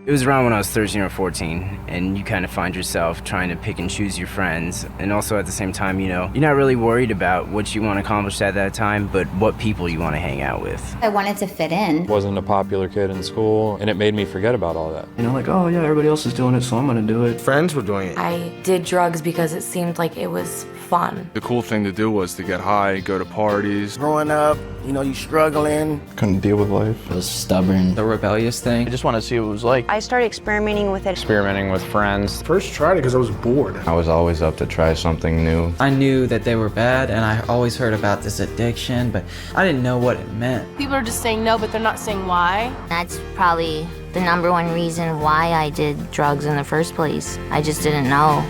It was around when I was 13 or 14, and you kind of find yourself trying to pick and choose your friends, and also at the same time, you're not really worried about what you want to accomplish at that time, but what people you want to hang out with. I wanted to fit in. Wasn't a popular kid in school, and it made me forget about all that. Like, oh yeah, everybody else is doing it, so I'm gonna do it. Friends were doing it. I did drugs because it seemed like it was fun. The cool thing to do was to get high, go to parties. Growing up, you struggling. Couldn't deal with life. I was stubborn. The rebellious thing. I just wanted to see what it was like. I started experimenting with it. Experimenting with friends. First tried it because I was bored. I was always up to try something new. I knew that they were bad, and I always heard about this addiction, but I didn't know what it meant. People are just saying no, but they're not saying why. That's probably the #1 reason why I did drugs in the first place. I just didn't know.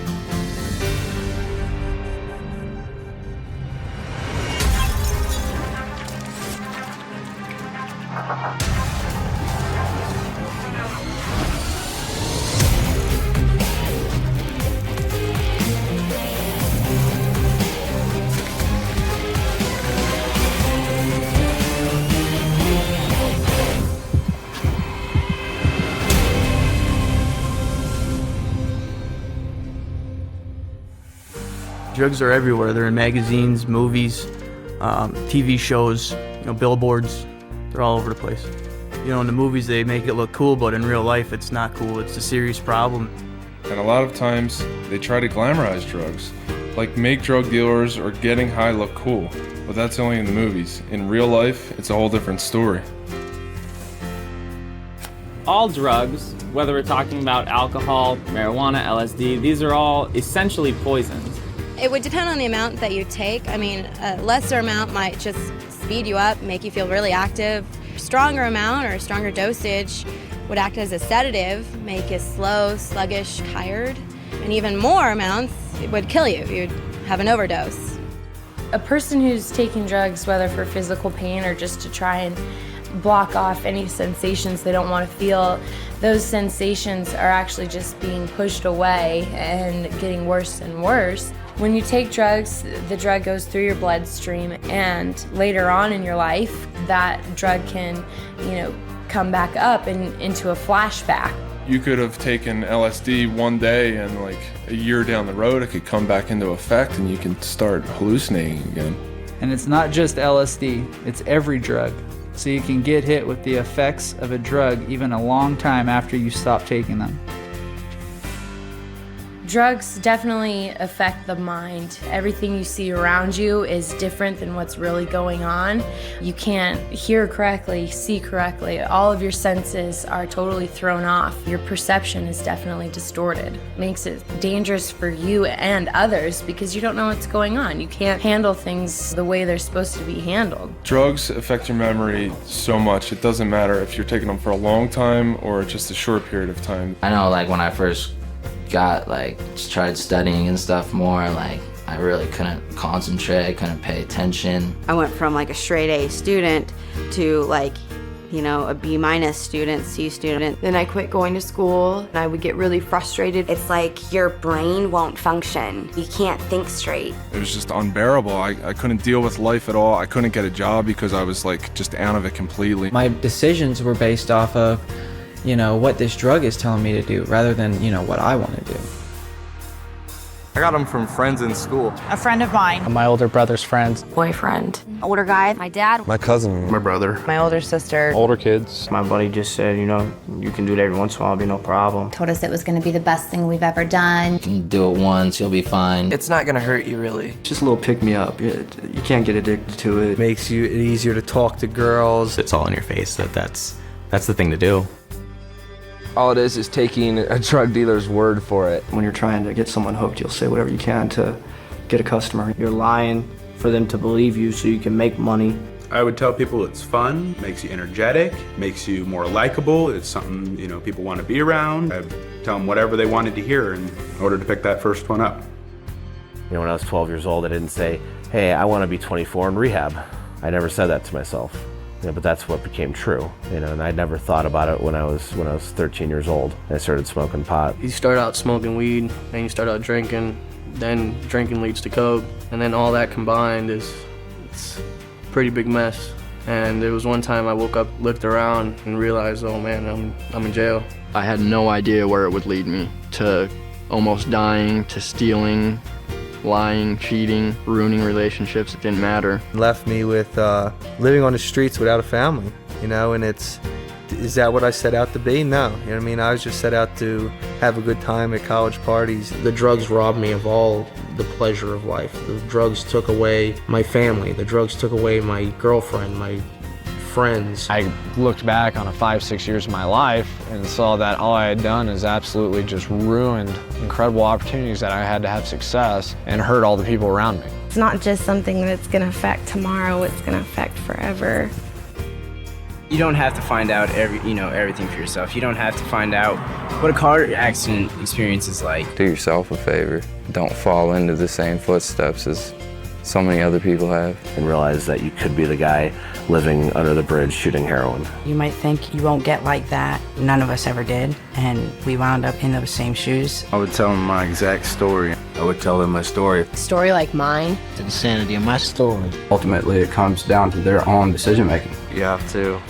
Drugs are everywhere. They're in magazines, movies, TV shows, billboards. They're all over the place. In the movies they make it look cool, but in real life it's not cool. It's a serious problem. And a lot of times they try to glamorize drugs, like make drug dealers or getting high look cool. But that's only in the movies. In real life, it's a whole different story. All drugs, whether we're talking about alcohol, marijuana, LSD, these are all essentially poisons. It would depend on the amount that you take. I mean, a lesser amount might just speed you up, make you feel really active. Stronger amount or stronger dosage would act as a sedative, make you slow, sluggish, tired. And even more amounts would kill you. You'd have an overdose. A person who's taking drugs, whether for physical pain or just to try and block off any sensations they don't want to feel, those sensations are actually just being pushed away and getting worse and worse. When you take drugs, the drug goes through your bloodstream, and later on in your life, that drug can, come back up and into a flashback. You could have taken LSD one day and like a year down the road, it could come back into effect and you can start hallucinating again. And it's not just LSD, it's every drug. So you can get hit with the effects of a drug even a long time after you stop taking them. Drugs definitely affect the mind. Everything you see around you is different than what's really going on. You can't hear correctly, see correctly. All of your senses are totally thrown off. Your perception is definitely distorted. It makes it dangerous for you and others because you don't know what's going on. You can't handle things the way they're supposed to be handled. Drugs affect your memory so much. It doesn't matter if you're taking them for a long time or just a short period of time. I know, when I first tried studying and stuff more, I really couldn't concentrate, I couldn't pay attention. I went from a straight A student to a B- student, C student. Then I quit going to school and I would get really frustrated. It's like your brain won't function. You can't think straight. It was just unbearable. I couldn't deal with life at all. I couldn't get a job because I was just out of it completely. My decisions were based off of what this drug is telling me to do rather than, what I want to do. I got them from friends in school. A friend of mine. My older brother's friends. Boyfriend. Older guy. My dad. My cousin. My brother. My older sister. Older kids. My buddy just said, you can do it every once in a while, it'll be no problem. Told us it was going to be the best thing we've ever done. You can do it once, you'll be fine. It's not gonna hurt you really. Just a little pick-me-up. You can't get addicted to it. It makes it easier to talk to girls. It's all in your face that's the thing to do. All it is taking a drug dealer's word for it. When you're trying to get someone hooked, you'll say whatever you can to get a customer. You're lying for them to believe you so you can make money. I would tell people it's fun, makes you energetic, makes you more likable. It's something, people want to be around. I'd tell them whatever they wanted to hear in order to pick that first one up. When I was 12 years old, I didn't say, hey, I want to be 24 in rehab. I never said that to myself. But that's what became true, and I never thought about it when I was 13 years old. I started smoking pot. You start out smoking weed, then you start out drinking, then drinking leads to coke, and then all that combined it's a pretty big mess. And there was one time I woke up, looked around, and realized, oh man, I'm in jail. I had no idea where it would lead me, to almost dying, to stealing, lying, cheating, ruining relationships. It didn't matter. Left me with living on the streets without a family, you know, and is that what I set out to be? No, you know what I mean? I was just set out to have a good time at college parties. The drugs robbed me of all the pleasure of life. The drugs took away my family. The drugs took away my girlfriend, my friends. I looked back on 5-6 years of my life and saw that all I had done is absolutely just ruined incredible opportunities that I had to have success and hurt all the people around me. It's not just something that's going to affect tomorrow, it's going to affect forever. You don't have to find out everything for yourself. You don't have to find out what a car accident experience is like. Do yourself a favor. Don't fall into the same footsteps as so many other people have. And realize that you could be the guy living under the bridge shooting heroin. You might think you won't get like that. None of us ever did, and we wound up in those same shoes. I would tell them my exact story. I would tell them my story. A story like mine. The insanity of my story. Ultimately, it comes down to their own decision making. You have to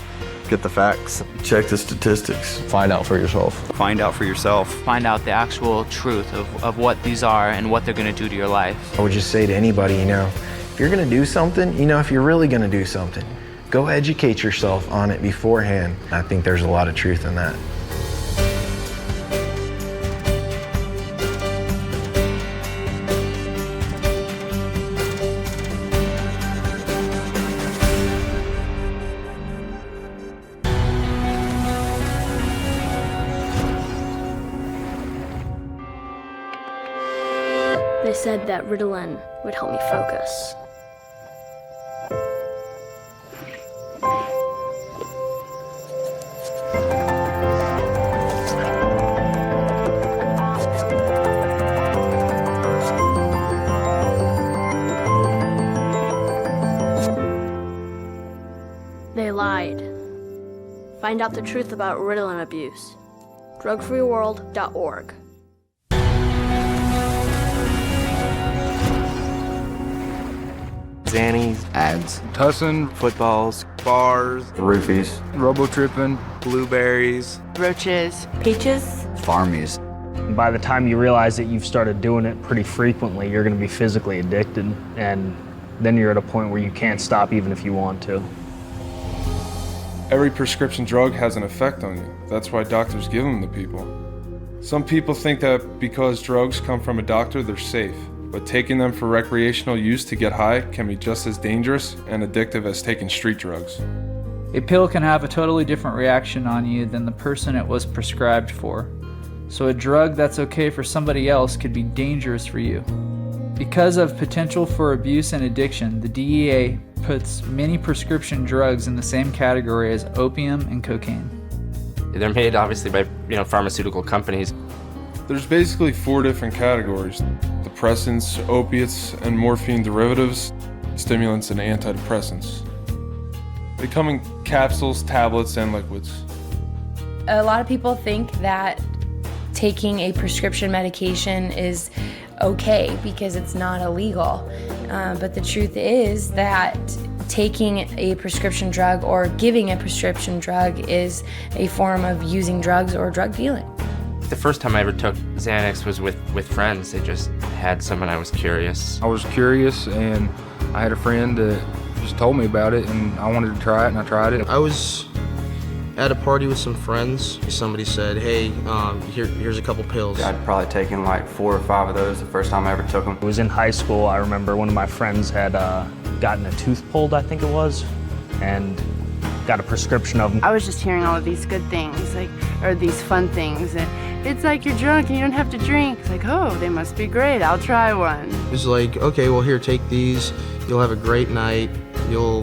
get the facts. Check the statistics. Find out for yourself. Find out for yourself. Find out the actual truth of what these are and what they're going to do to your life. I would just say to anybody, if you're going to do something, if you're really going to do something, go educate yourself on it beforehand. I think there's a lot of truth in that. They said that Ritalin would help me focus. They lied. Find out the truth about Ritalin abuse. drugfreeworld.org. Zannies, ads, tussin, footballs, bars, roofies, robo-tripping, blueberries, roaches, peaches, farmies. By the time you realize that you've started doing it pretty frequently, you're going to be physically addicted, and then you're at a point where you can't stop even if you want to. Every prescription drug has an effect on you. That's why doctors give them to people. Some people think that because drugs come from a doctor, they're safe. But taking them for recreational use to get high can be just as dangerous and addictive as taking street drugs. A pill can have a totally different reaction on you than the person it was prescribed for. So a drug that's okay for somebody else could be dangerous for you. Because of potential for abuse and addiction, the DEA puts many prescription drugs in the same category as opium and cocaine. They're made obviously by pharmaceutical companies. There's basically 4 different categories: depressants, opiates, and morphine derivatives, stimulants, and antidepressants. They come in capsules, tablets, and liquids. A lot of people think that taking a prescription medication is okay because it's not illegal. But the truth is that taking a prescription drug or giving a prescription drug is a form of using drugs or drug dealing. The first time I ever took Xanax was with friends. They just had some and I was curious. I was curious and I had a friend that just told me about it and I wanted to try it and I tried it. I was at a party with some friends. Somebody said, hey, here's a couple pills. I'd probably taken like 4 or 5 of those the first time I ever took them. It was in high school. I remember one of my friends had gotten a tooth pulled, I think it was, and got a prescription of them. I was just hearing all of these good things, or these fun things. And it's like you're drunk and you don't have to drink. It's like, oh, they must be great. I'll try one. It was like, okay, well, here, take these. You'll have a great night. You're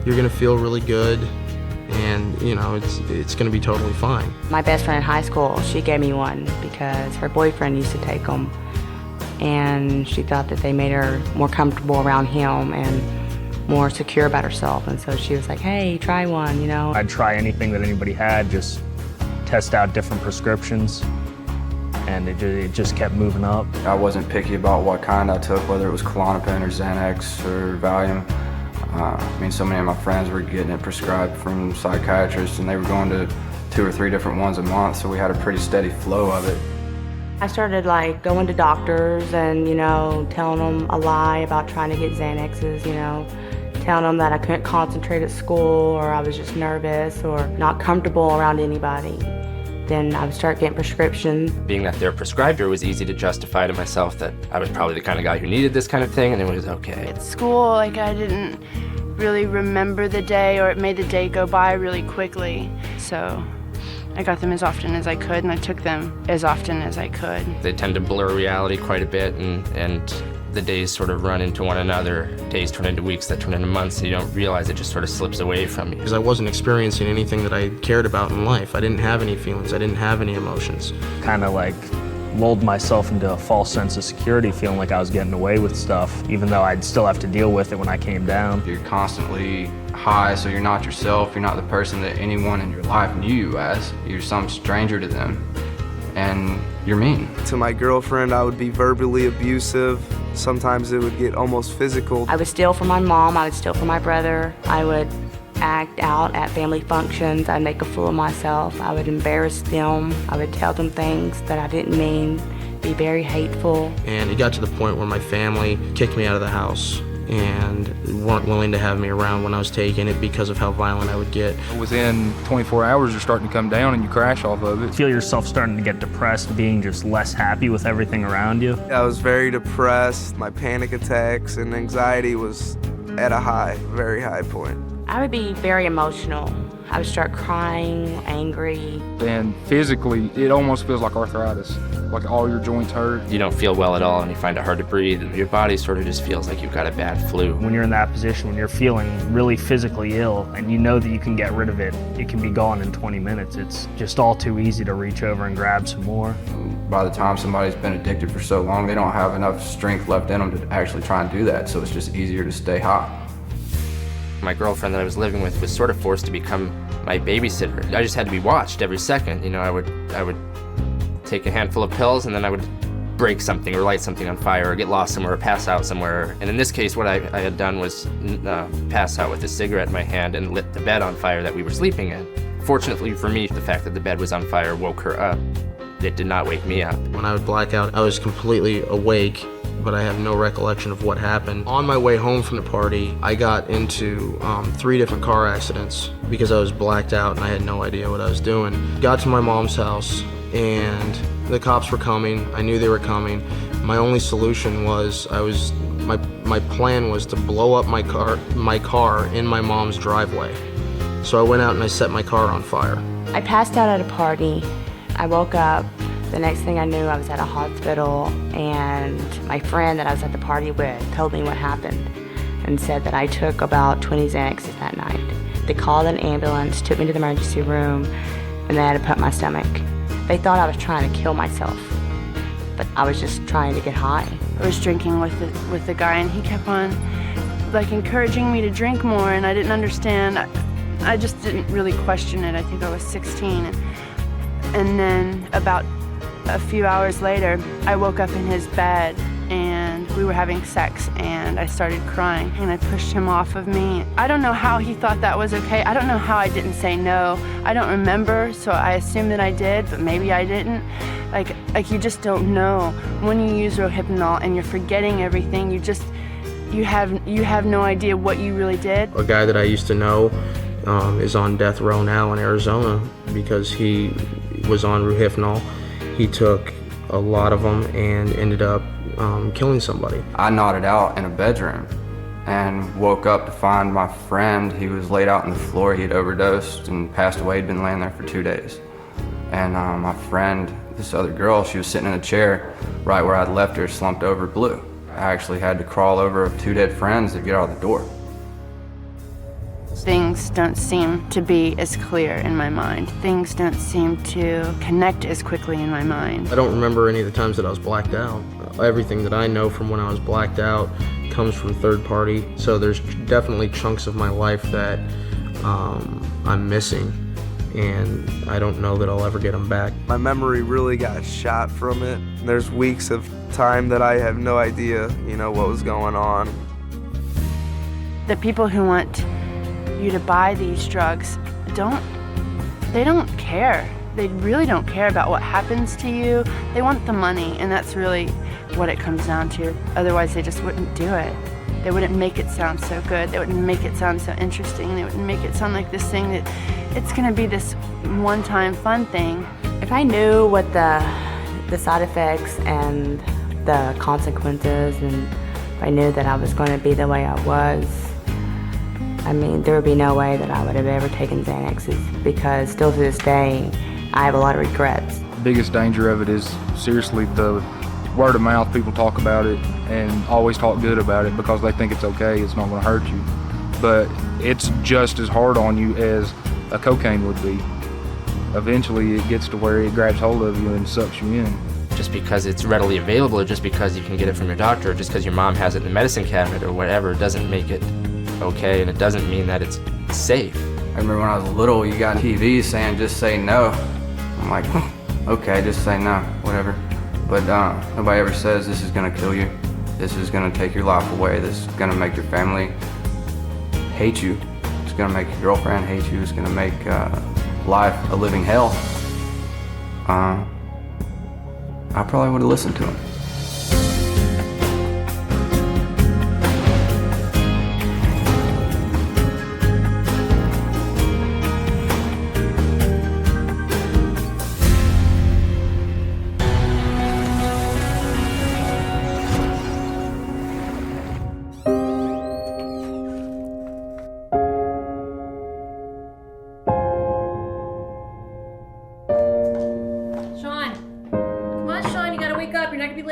gonna feel really good. And it's gonna be totally fine. My best friend in high school, she gave me one because her boyfriend used to take them, and she thought that they made her more comfortable around him and more secure about herself. And so she was like, hey, try one, I'd try anything that anybody had, just test out different prescriptions, and it just kept moving up. I wasn't picky about what kind I took, whether it was Klonopin or Xanax or Valium. So many of my friends were getting it prescribed from psychiatrists, and they were going to 2 or 3 different ones a month, so we had a pretty steady flow of it. I started like going to doctors and, telling them a lie about trying to get Xanaxes, telling them that I couldn't concentrate at school or I was just nervous or not comfortable around anybody. Then I would start getting prescriptions. Being that they're prescribed, it was easy to justify to myself that I was probably the kind of guy who needed this kind of thing, and it was okay. At school, I didn't really remember the day, or it made the day go by really quickly. So I got them as often as I could, and I took them as often as I could. They tend to blur reality quite a bit, and the days sort of run into one another. Days turn into weeks that turn into months, and you don't realize it just sort of slips away from you. Because I wasn't experiencing anything that I cared about in life. I didn't have any feelings. I didn't have any emotions. Kind of like lulled myself into a false sense of security, feeling like I was getting away with stuff, even though I'd still have to deal with it when I came down. You're constantly high, so you're not yourself. You're not the person that anyone in your life knew you as. You're some stranger to them, and you're mean. To my girlfriend, I would be verbally abusive. Sometimes it would get almost physical. I would steal from my mom, I would steal from my brother. I would act out at family functions. I'd make a fool of myself. I would embarrass them. I would tell them things that I didn't mean, be very hateful. And it got to the point where my family kicked me out of the house and weren't willing to have me around when I was taking it because of how violent I would get. Within 24 hours, you're starting to come down and you crash off of it. Feel yourself starting to get depressed, being just less happy with everything around you. I was very depressed. My panic attacks and anxiety was at a very high point. I would be very emotional. I would start crying, angry. And physically, it almost feels like arthritis, like all your joints hurt. You don't feel well at all, and you find it hard to breathe, and your body sort of just feels like you've got a bad flu. When you're in that position, when you're feeling really physically ill, and you know that you can get rid of it, it can be gone in 20 minutes. It's just all too easy to reach over and grab some more. By the time somebody's been addicted for so long, they don't have enough strength left in them to actually try and do that, so it's just easier to stay high. My girlfriend that I was living with was sort of forced to become my babysitter. I just had to be watched every second. I would take a handful of pills, and then I would break something or light something on fire or get lost somewhere or pass out somewhere. And in this case, what I had done was pass out with a cigarette in my hand and lit the bed on fire that we were sleeping in. Fortunately for me, the fact that the bed was on fire woke her up. It did not wake me up. When I would black out, I was completely awake, but I have no recollection of what happened. On my way home from the party, I got into 3 different car accidents because I was blacked out and I had no idea what I was doing. Got to my mom's house and the cops were coming. I knew they were coming. My only solution was my plan was to blow up my car in my mom's driveway. So I went out and I set my car on fire. I passed out at a party. I woke up. The next thing I knew, I was at a hospital, and my friend that I was at the party with told me what happened and said that I took about 20 Xanaxes that night. They called an ambulance, took me to the emergency room, and they had to pump my stomach. They thought I was trying to kill myself, but I was just trying to get high. I was drinking with the guy, and he kept on encouraging me to drink more, and I didn't understand. I just didn't really question it. I think I was 16. And then about a few hours later, I woke up in his bed and we were having sex, and I started crying and I pushed him off of me. I don't know how he thought that was okay. I don't know how I didn't say no. I don't remember, so I assume that I did, but maybe I didn't. Like you just don't know. When you use Rohypnol and you're forgetting everything, you have no idea what you really did. A guy that I used to know is on death row now in Arizona because he was on Rohypnol. He took a lot of them and ended up killing somebody. I nodded out in a bedroom and woke up to find my friend. He was laid out on the floor. He had overdosed and passed away. He'd been laying there for 2 days. And my friend, this other girl, she was sitting in a chair right where I'd left her, slumped over, blue. I actually had to crawl over 2 dead friends to get out of the door. Things don't seem to be as clear in my mind. Things don't seem to connect as quickly in my mind. I don't remember any of the times that I was blacked out. Everything that I know from when I was blacked out comes from third party, so there's definitely chunks of my life that I'm missing, and I don't know that I'll ever get them back. My memory really got shot from it. There's weeks of time that I have no idea, what was going on. The people who want you to buy these drugs don't they don't care. They really don't care about what happens to you. They want the money, and that's really what it comes down to. Otherwise, they just wouldn't do it. They wouldn't make it sound so good. They wouldn't make it sound so interesting. They wouldn't make it sound like this thing that it's gonna be this one-time fun thing. If I knew what the side effects and the consequences, and if I knew that I was going to be the way I was, I mean, there would be no way that I would have ever taken Xanaxes, because still to this day, I have a lot of regrets. The biggest danger of it is seriously the word of mouth. People talk about it and always talk good about it because they think it's okay, it's not going to hurt you. But it's just as hard on you as a cocaine would be. Eventually it gets to where it grabs hold of you and sucks you in. Just because it's readily available, or just because you can get it from your doctor, or just because your mom has it in the medicine cabinet or whatever, doesn't make it okay, and it doesn't mean that it's safe. I remember when I was little, you got TV saying just say no. I'm like, okay, just say no, whatever. But nobody ever says this is gonna kill you. This is gonna take your life away. This is gonna make your family hate you. It's gonna make your girlfriend hate you. It's gonna make life a living hell. I probably would have listened to him.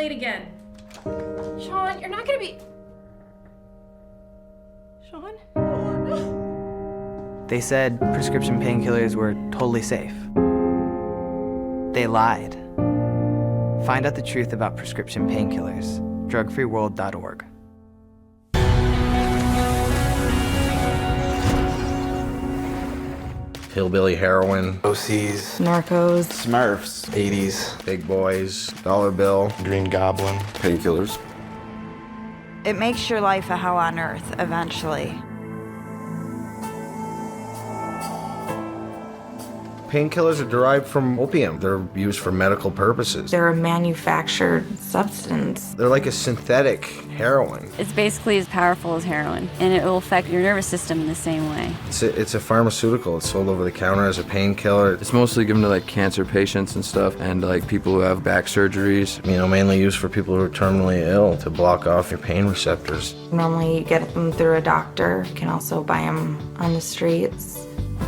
Again. Sean, you're not gonna be... Sean? They said prescription painkillers were totally safe. They lied. Find out the truth about prescription painkillers. drugfreeworld.org. Hillbilly heroin, OCs, Narcos, Smurfs, 80s, Big Boys, Dollar Bill, Green Goblin, painkillers. It makes your life a hell on earth eventually. Painkillers are derived from opium. They're used for medical purposes. They're a manufactured substance. They're like a synthetic heroin. It's basically as powerful as heroin, and it will affect your nervous system in the same way. It's a pharmaceutical. It's sold over the counter as a painkiller. It's mostly given to like cancer patients and stuff, and like people who have back surgeries. You know, mainly used for people who are terminally ill to block off your pain receptors. Normally you get them through a doctor. You can also buy them on the streets.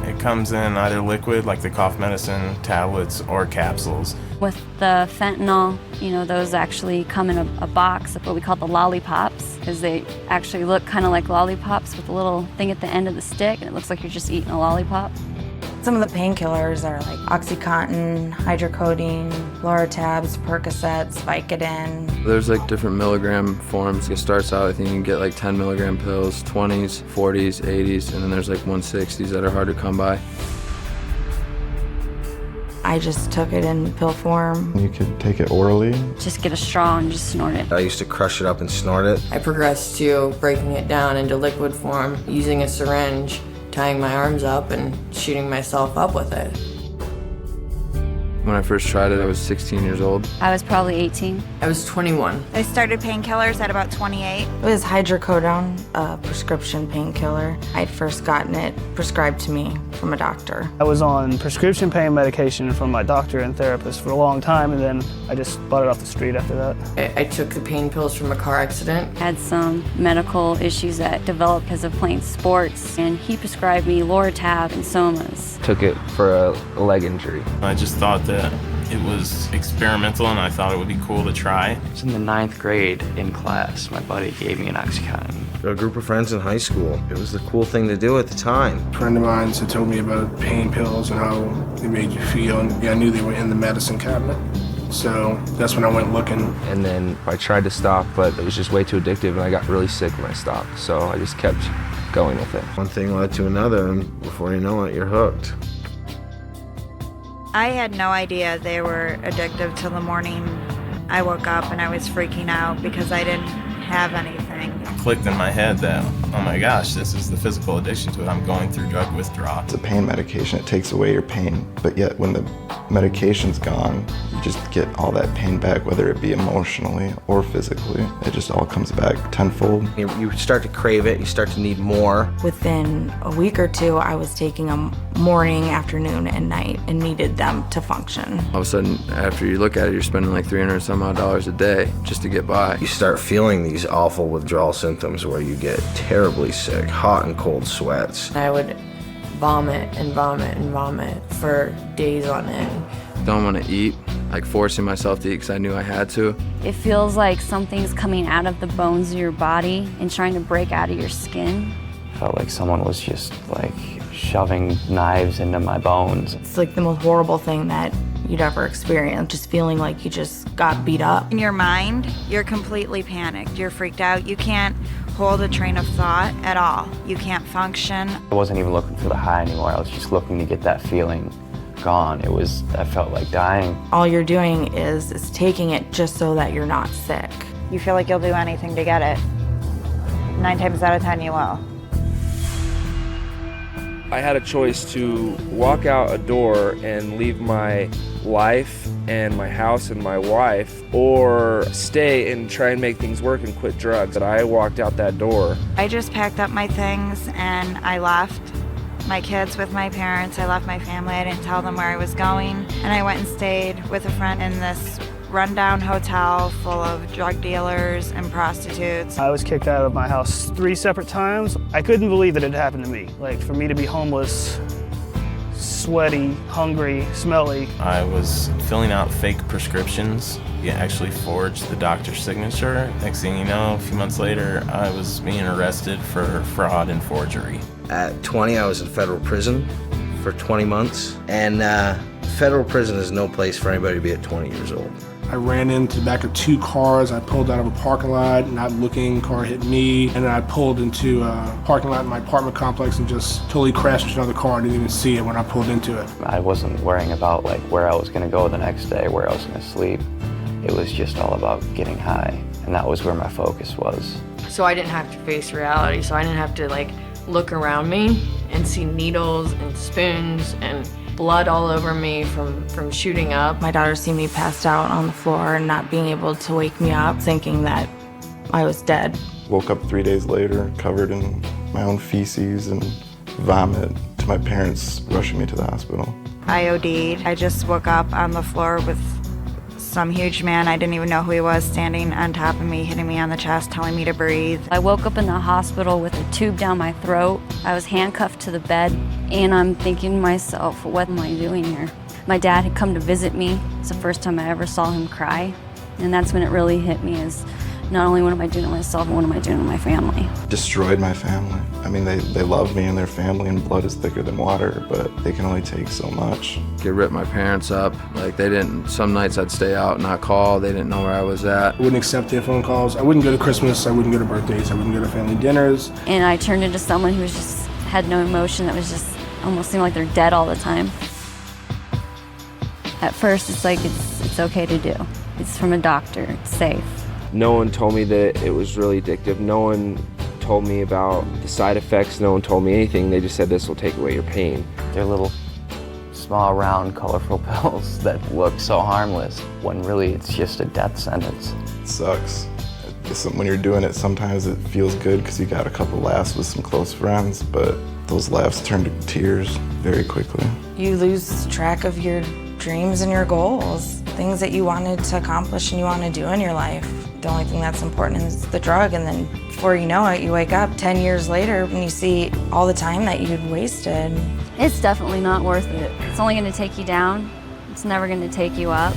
It comes in either liquid, like the cough medicine, tablets, or capsules. With the fentanyl, you know, those actually come in a box of what we call the lollipops, because they actually look kind of like lollipops with a little thing at the end of the stick, and it looks like you're just eating a lollipop. Some of the painkillers are like OxyContin, hydrocodone, Loratabs, Percocets, Vicodin. There's like different milligram forms. It starts out, I think you can get like 10 milligram pills, 20s, 40s, 80s, and then there's like 160s that are hard to come by. I just took it in pill form. You could take it orally. Just get a straw and just snort it. I used to crush it up and snort it. I progressed to breaking it down into liquid form, using a syringe, tying my arms up and shooting myself up with it. When I first tried it, I was 16 years old. I was probably 18. I was 21. I started painkillers at about 28. It was hydrocodone, a prescription painkiller. I'd first gotten it prescribed to me from a doctor. I was on prescription pain medication from my doctor and therapist for a long time, and then I just bought it off the street after that. I took the pain pills from a car accident. Had some medical issues that developed because of playing sports, and he prescribed me Loratab and Somas. Took it for a leg injury. I just thought that it was experimental and I thought it would be cool to try. It was in the 9th grade in class. My buddy gave me an OxyContin. A group of friends in high school. It was the cool thing to do at the time. A friend of mine had told me about pain pills and how they made you feel, and I knew they were in the medicine cabinet. So that's when I went looking. And then I tried to stop, but it was just way too addictive, and I got really sick when I stopped. So I just kept going with it. One thing led to another, and before you know it, you're hooked. I had no idea they were addictive till the morning I woke up and I was freaking out because I didn't have anything. It clicked in my head that oh my gosh, this is the physical addiction to it. I'm going through drug withdrawal. It's a pain medication. It takes away your pain, but yet when the medication's gone, you just get all that pain back, whether it be emotionally or physically. It just all comes back tenfold. You start to crave it, you start to need more. Within a week or two, I was taking them morning, afternoon, and night and needed them to function. All of a sudden, after you look at it, you're spending like $300 some odd a day just to get by. You start feeling these awful withdrawal symptoms where you get terribly sick, hot and cold sweats. I would vomit and vomit and vomit for days on end. Don't want to eat, like forcing myself to eat because I knew I had to. It feels like something's coming out of the bones of your body and trying to break out of your skin. Felt like someone was just like shoving knives into my bones. It's like the most horrible thing that you'd ever experience, just feeling like you just got beat up. In your mind, you're completely panicked. You're freaked out. You can't hold a train of thought at all. You can't function. I wasn't even looking for the high anymore. I was just looking to get that feeling gone. I felt like dying. All you're doing is taking it just so that you're not sick. You feel like you'll do anything to get it. 9 times out of 10, you will. I had a choice to walk out a door and leave my life and my house and my wife, or stay and try and make things work and quit drugs. But I walked out that door. I just packed up my things and I left my kids with my parents. I left my family. I didn't tell them where I was going. And I went and stayed with a friend in this rundown hotel full of drug dealers and prostitutes. I was kicked out of my house 3 separate times. I couldn't believe that it happened to me. Like, for me to be homeless, sweaty, hungry, smelly. I was filling out fake prescriptions. You actually forged the doctor's signature. Next thing you know, a few months later, I was being arrested for fraud and forgery. At 20, I was in federal prison for 20 months. And federal prison is no place for anybody to be at 20 years old. I ran into the back of 2 cars. I pulled out of a parking lot, not looking, car hit me. And then I pulled into a parking lot in my apartment complex and just totally crashed into another car. I didn't even see it when I pulled into it. I wasn't worrying about like where I was gonna go the next day, where I was gonna sleep. It was just all about getting high. And that was where my focus was. So I didn't have to face reality. So I didn't have to like look around me and see needles and spoons and blood all over me from shooting up. My daughter seen me passed out on the floor and not being able to wake me up, thinking that I was dead. Woke up 3 days later, covered in my own feces and vomit, to my parents rushing me to the hospital. I OD'd. I just woke up on the floor with some huge man, I didn't even know who he was, standing on top of me, hitting me on the chest, telling me to breathe. I woke up in the hospital with a tube down my throat. I was handcuffed to the bed, and I'm thinking to myself, what am I doing here? My dad had come to visit me. It's the first time I ever saw him cry, and that's when it really hit me, is not only what am I doing to myself, but what am I doing to my family? Destroyed my family. I mean, they love me and their family, and blood is thicker than water, but they can only take so much. It ripped my parents up. Like, they didn't, some nights I'd stay out and not call. They didn't know where I was at. I wouldn't accept their phone calls. I wouldn't go to Christmas. I wouldn't go to birthdays. I wouldn't go to family dinners. And I turned into someone who was just had no emotion, that was just almost seemed like they're dead all the time. At first, it's like it's okay to do. It's from a doctor, it's safe. No one told me that it was really addictive. No one told me about the side effects. No one told me anything. They just said this will take away your pain. They're little, small, round, colorful pills that look so harmless, when really it's just a death sentence. It sucks. When you're doing it, sometimes it feels good because you got a couple laughs with some close friends, but those laughs turn to tears very quickly. You lose track of your dreams and your goals, things that you wanted to accomplish and you want to do in your life. The only thing that's important is the drug, and then before you know it, you wake up 10 years later and you see all the time that you'd wasted. It's definitely not worth it. It's only going to take you down. It's never going to take you up.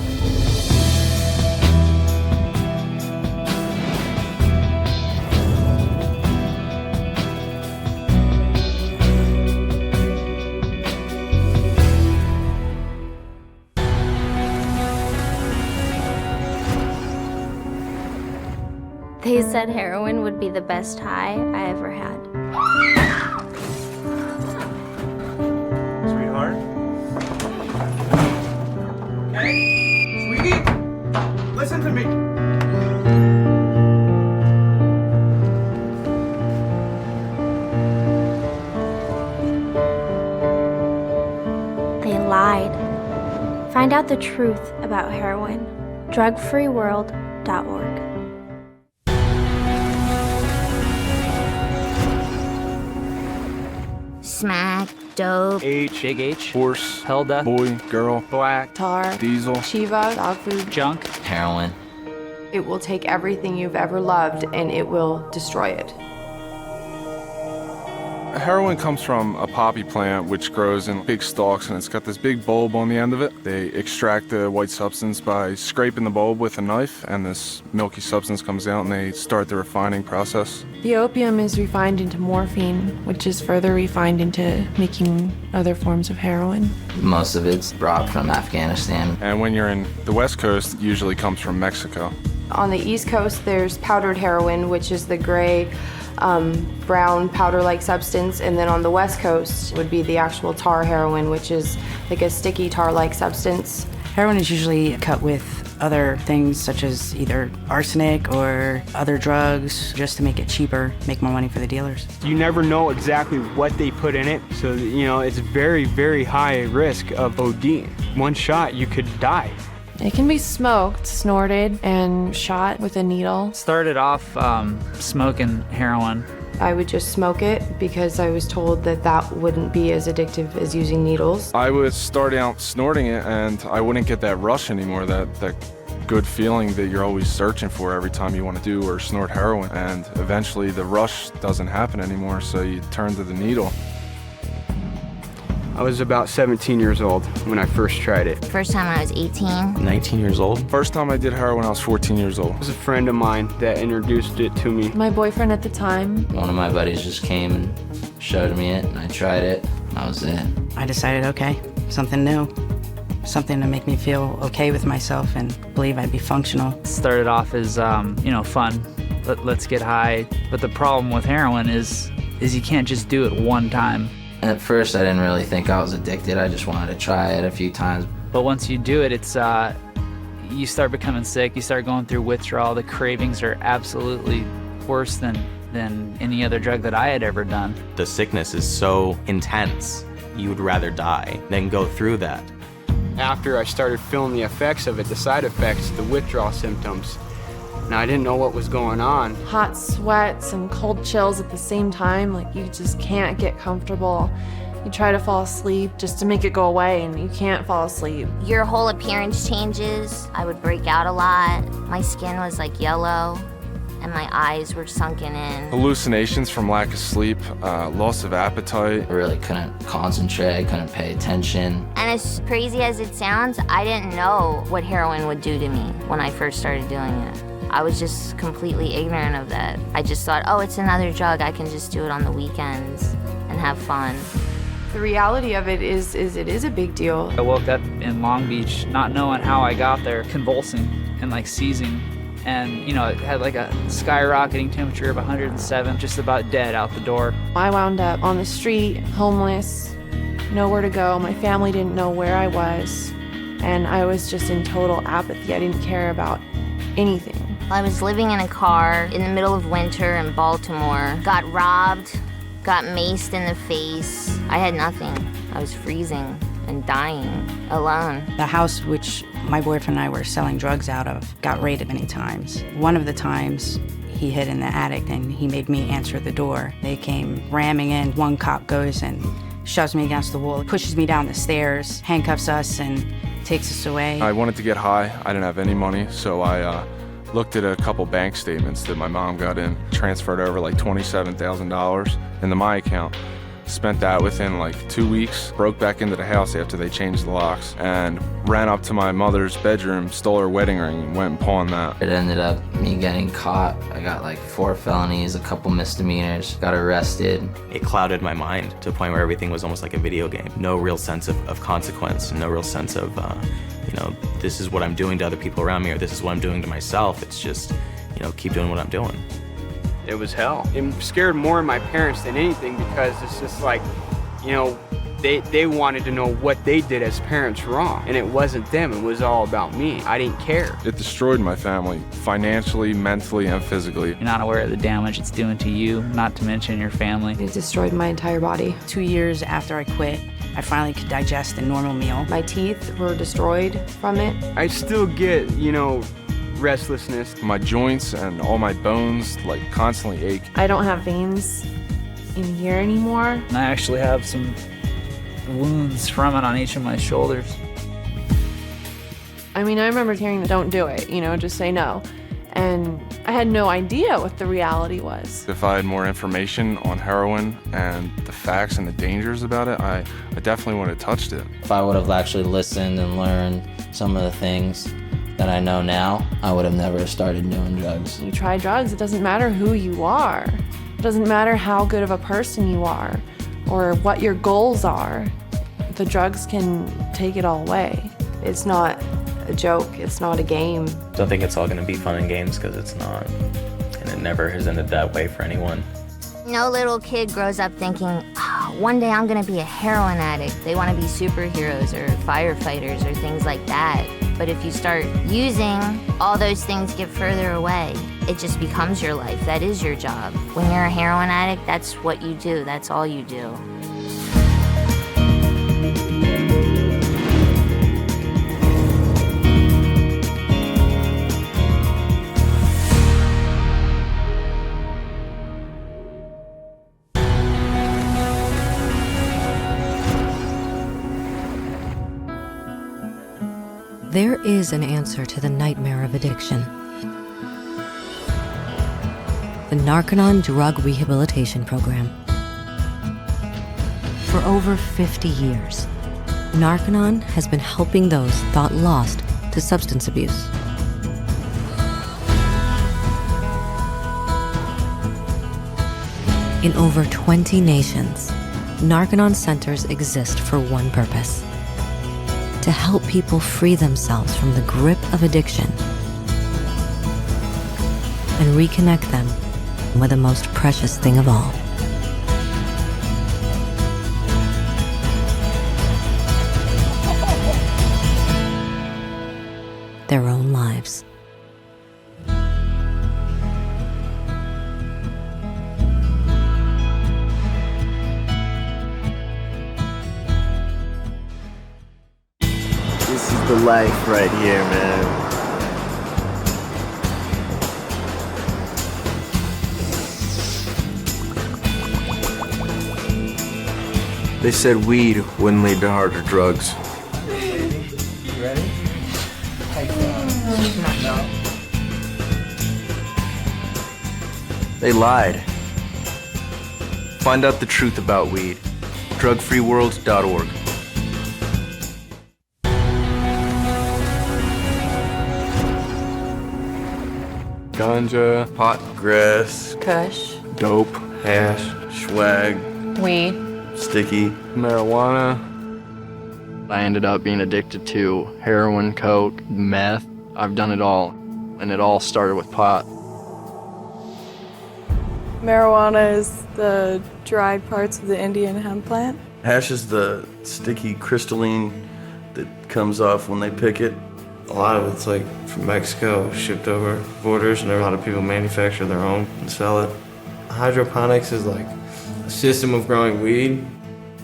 They said heroin would be the best high I ever had. Sweetheart? Okay? Sweetie? Listen to me. lied. Find out the truth about heroin. drugfreeworld.org. Smack, dope. H, big H, horse, Helda, boy, girl, black, tar, diesel, Shiva, dog food, junk, Heroin. It will take everything you've ever loved and it will destroy it. Heroin comes from a poppy plant which grows in big stalks, and it's got this big bulb on the end of it. They extract the white substance by scraping the bulb with a knife, and this milky substance comes out and they start the refining process. The opium is refined into morphine, which is further refined into making other forms of heroin. Most of it's brought from Afghanistan. And when you're in the West Coast, it usually comes from Mexico. On the East Coast, there's powdered heroin, which is the gray, brown powder-like substance, and then on the West Coast would be the actual tar heroin, which is like a sticky tar-like substance. Heroin is usually cut with other things such as either arsenic or other drugs just to make it cheaper, make more money for the dealers. You never know exactly what they put in it, so it's very, very high risk of ODing. One shot, you could die. It can be smoked, snorted, and shot with a needle. Started off smoking heroin. I would just smoke it because I was told that that wouldn't be as addictive as using needles. I would start out snorting it, and I wouldn't get that rush anymore, that good feeling that you're always searching for every time you want to do or snort heroin. And eventually the rush doesn't happen anymore, so you turn to the needle. I was about 17 years old when I first tried it. First time I was 18. 19 years old? First time I did heroin, I was 14 years old. It was a friend of mine that introduced it to me. My boyfriend at the time. One of my buddies just came and showed me it, and I tried it, and that was it. I decided, okay, something new, something to make me feel okay with myself and believe I'd be functional. Started off as, fun. Let's get high. But the problem with heroin is you can't just do it one time. At first, I didn't really think I was addicted. I just wanted to try it a few times. But once you do it, it's you start becoming sick. You start going through withdrawal. The cravings are absolutely worse than any other drug that I had ever done. The sickness is so intense, you would rather die than go through that. After I started feeling the effects of it, the side effects, the withdrawal symptoms, now I didn't know what was going on. Hot sweats and cold chills at the same time, like you just can't get comfortable. You try to fall asleep just to make it go away and you can't fall asleep. Your whole appearance changes. I would break out a lot. My skin was like yellow and my eyes were sunken in. Hallucinations from lack of sleep, loss of appetite. I really couldn't concentrate, couldn't pay attention. And as crazy as it sounds, I didn't know what heroin would do to me when I first started doing it. I was just completely ignorant of that. I just thought, oh, it's another drug. I can just do it on the weekends and have fun. The reality of it is it is a big deal. I woke up in Long Beach not knowing how I got there, convulsing and seizing. And, it had like a skyrocketing temperature of 107, just about dead out the door. I wound up on the street, homeless, nowhere to go. My family didn't know where I was. And I was just in total apathy. I didn't care about anything. I was living in a car in the middle of winter in Baltimore. Got robbed, got maced in the face. I had nothing. I was freezing and dying, alone. The house which my boyfriend and I were selling drugs out of got raided many times. One of the times he hid in the attic and he made me answer the door. They came ramming in. One cop goes and shoves me against the wall, pushes me down the stairs, handcuffs us and takes us away. I wanted to get high. I didn't have any money, so I looked at a couple bank statements that my mom got in, transferred over like $27,000 into my account. Spent that within like 2 weeks, broke back into the house after they changed the locks, and ran up to my mother's bedroom, stole her wedding ring, and went and pawned that. It ended up me getting caught. I got like 4 felonies, a couple misdemeanors, got arrested. It clouded my mind to a point where everything was almost like a video game. No real sense of consequence, no real sense of, this is what I'm doing to other people around me, or this is what I'm doing to myself. It's just, keep doing what I'm doing. It was hell. It scared more of my parents than anything because it's just like, they wanted to know what they did as parents wrong. And it wasn't them, it was all about me. I didn't care. It destroyed my family, financially, mentally, and physically. You're not aware of the damage it's doing to you, not to mention your family. It destroyed my entire body. 2 years after I quit, I finally could digest a normal meal. My teeth were destroyed from it. I still get, restlessness. My joints and all my bones like constantly ache. I don't have veins in here anymore. And I actually have some wounds from it on each of my shoulders. I mean, I remember hearing the don't do it, just say no. And I had no idea what the reality was. If I had more information on heroin and the facts and the dangers about it, I definitely would have touched it. If I would have actually listened and learned some of the things that I know now, I would have never started doing drugs. You try drugs, it doesn't matter who you are. It doesn't matter how good of a person you are or what your goals are. The drugs can take it all away. It's not a joke, it's not a game. Don't think it's all gonna be fun and games, because it's not. And it never has ended that way for anyone. No little kid grows up thinking, one day I'm gonna be a heroin addict. They wanna be superheroes or firefighters or things like that. But if you start using, all those things get further away. It just becomes your life. That is your job. When you're a heroin addict, that's what you do. That's all you do. There is an answer to the nightmare of addiction. The Narconon Drug Rehabilitation Program. For over 50 years, Narconon has been helping those thought lost to substance abuse. In over 20 nations, Narconon centers exist for one purpose: to help people free themselves from the grip of addiction and reconnect them with the most precious thing of all: their own lives. This is the life right here, man. They said weed wouldn't lead to harder drugs. You ready? No. They lied. Find out the truth about weed. Drugfreeworld.org. Ganja, pot, grass, Kush, dope, hash, swag, weed, sticky, marijuana. I ended up being addicted to heroin, coke, meth. I've done it all, and it all started with pot. Marijuana is the dried parts of the Indian hemp plant. hash is the sticky crystalline that comes off when they pick it. A lot of it's like from Mexico, shipped over borders, and a lot of people manufacture their own and sell it. Hydroponics is like a system of growing weed.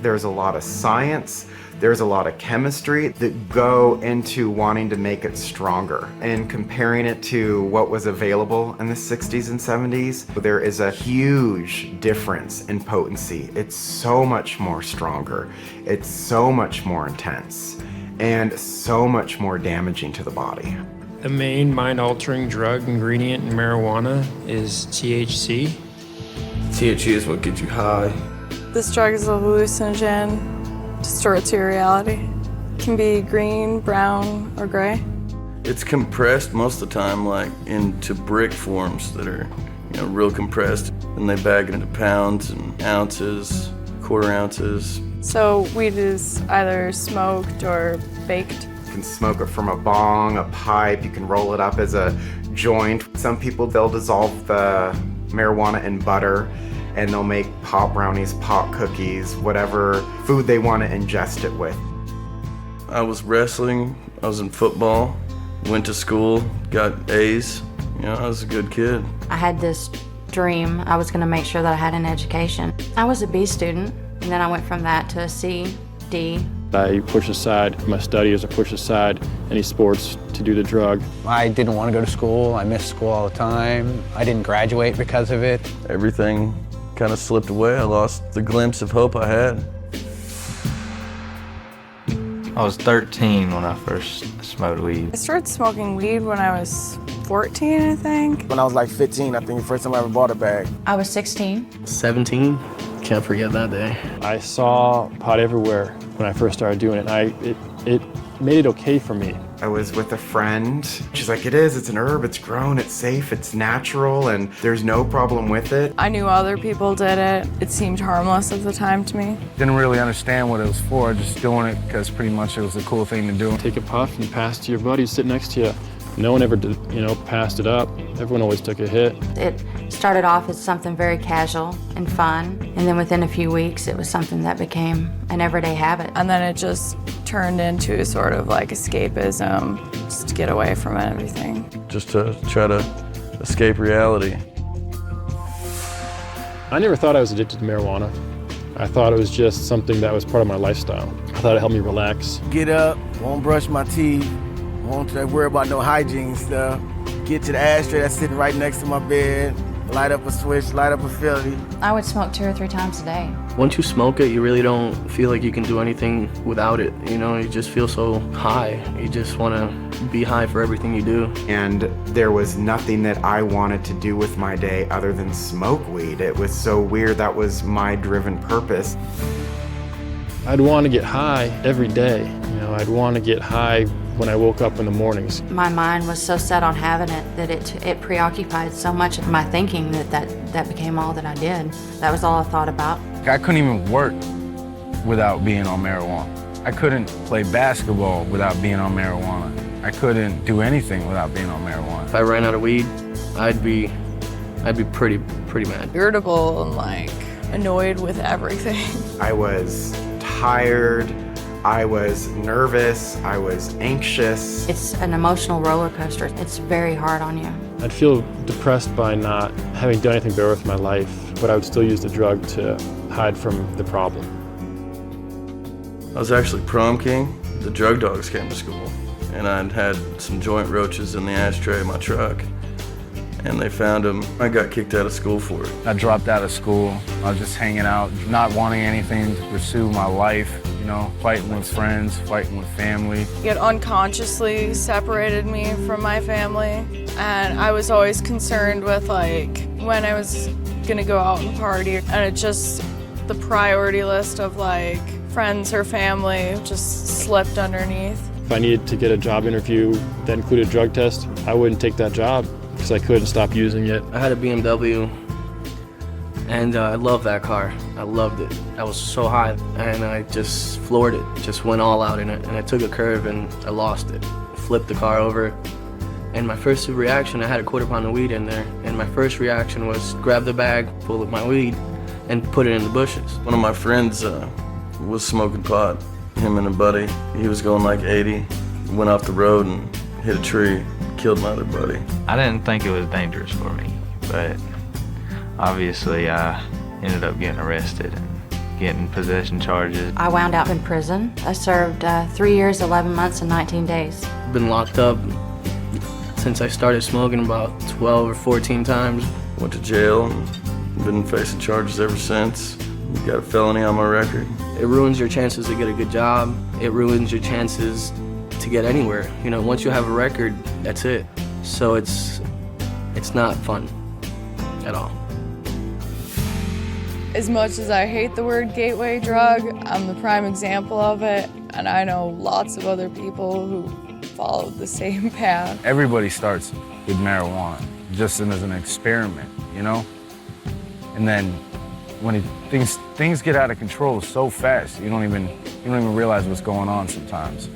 There's a lot of science, there's a lot of chemistry that go into wanting to make it stronger. And comparing it to what was available in the 60s and 70s, there is a huge difference in potency. It's so much more stronger, it's so much more intense, and so much more damaging to the body. The main mind-altering drug ingredient in marijuana is THC. THC is what gets you high. This drug is a hallucinogen, distorts your reality. It can be green, brown, or gray. It's compressed most of the time, like into brick forms that are, real compressed. And they bag it into pounds and ounces, quarter ounces. So weed is either smoked or baked. You can smoke it from a bong, a pipe, you can roll it up as a joint. Some people, they'll dissolve the marijuana in butter and they'll make pot brownies, pot cookies, whatever food they want to ingest it with. I was wrestling, I was in football, went to school, got A's. I was a good kid. I had this dream. I was going to make sure that I had an education. I was a B student, and then I went from that to a C, D. I push aside my studies, I push aside any sports to do the drug. I didn't want to go to school. I missed school all the time. I didn't graduate because of it. Everything kind of slipped away. I lost the glimpse of hope I had. I was 13 when I first smoked weed. I started smoking weed when I was 14, I think. When I was like 15, I think the first time I ever bought a bag. I was 16. 17, can't forget that day. I saw pot everywhere when I first started doing it, and it made it okay for me. I was with a friend. She's like, it's an herb, it's grown, it's safe, it's natural, and there's no problem with it. I knew other people did it. It seemed harmless at the time to me. Didn't really understand what it was for, just doing it because pretty much it was a cool thing to do. Take a puff and pass to your buddies sitting next to you. No one ever did, passed it up. Everyone always took a hit. It started off as something very casual and fun, and then within a few weeks it was something that became an everyday habit. And then it just turned into sort of like escapism, just to get away from everything. Just to try to escape reality. I never thought I was addicted to marijuana. I thought it was just something that was part of my lifestyle. I thought it helped me relax. Get up, won't brush my teeth, won't worry about no hygiene stuff. Get to the ashtray that's sitting right next to my bed, light up a switch, light up a Philly. I would smoke 2 or 3 times a day. Once you smoke it, you really don't feel like you can do anything without it. You just feel so high. You just want to be high for everything you do. And there was nothing that I wanted to do with my day other than smoke weed. It was so weird. That was my driven purpose. I'd want to get high every day. I'd want to get high when I woke up in the mornings. My mind was so set on having it that it preoccupied so much of my thinking that became all that I did. That was all I thought about. I couldn't even work without being on marijuana. I couldn't play basketball without being on marijuana. I couldn't do anything without being on marijuana. If I ran out of weed, I'd be pretty mad. Irritable and annoyed with everything. I was tired. I was nervous, I was anxious. It's an emotional roller coaster. It's very hard on you. I'd feel depressed by not having done anything better with my life, but I would still use the drug to hide from the problem. I was actually prom king. The drug dogs came to school, and I'd had some joint roaches in the ashtray of my truck, and they found them. I got kicked out of school for it. I dropped out of school. I was just hanging out, not wanting anything to pursue my life. Fighting with friends, fighting with family. It unconsciously separated me from my family, and I was always concerned with when I was gonna go out and party, and the priority list of friends or family just slipped underneath. If I needed to get a job interview that included a drug test, I wouldn't take that job because I couldn't stop using it. I had a BMW, and I loved that car. I loved it. I was so high, and I just floored it, just went all out in it, and I took a curve and I lost it. Flipped the car over, and my first reaction, I had a 1/4 pound of weed in there, and my first reaction was grab the bag full of my weed and put it in the bushes. One of my friends was smoking pot, him and a buddy. He was going 80, went off the road and hit a tree, killed my other buddy. I didn't think it was dangerous for me, but obviously I ended up getting arrested and getting possession charges. I wound up in prison. I served 3 years, 11 months, and 19 days. Been locked up since I started smoking about 12 or 14 times. Went to jail and been facing charges ever since. Got a felony on my record. It ruins your chances to get a good job. It ruins your chances to get anywhere. Once you have a record, that's it. So it's not fun at all. As much as I hate the word gateway drug, I'm the prime example of it, and I know lots of other people who followed the same path. Everybody starts with marijuana, just as an experiment, And then when things get out of control so fast, you don't even realize what's going on sometimes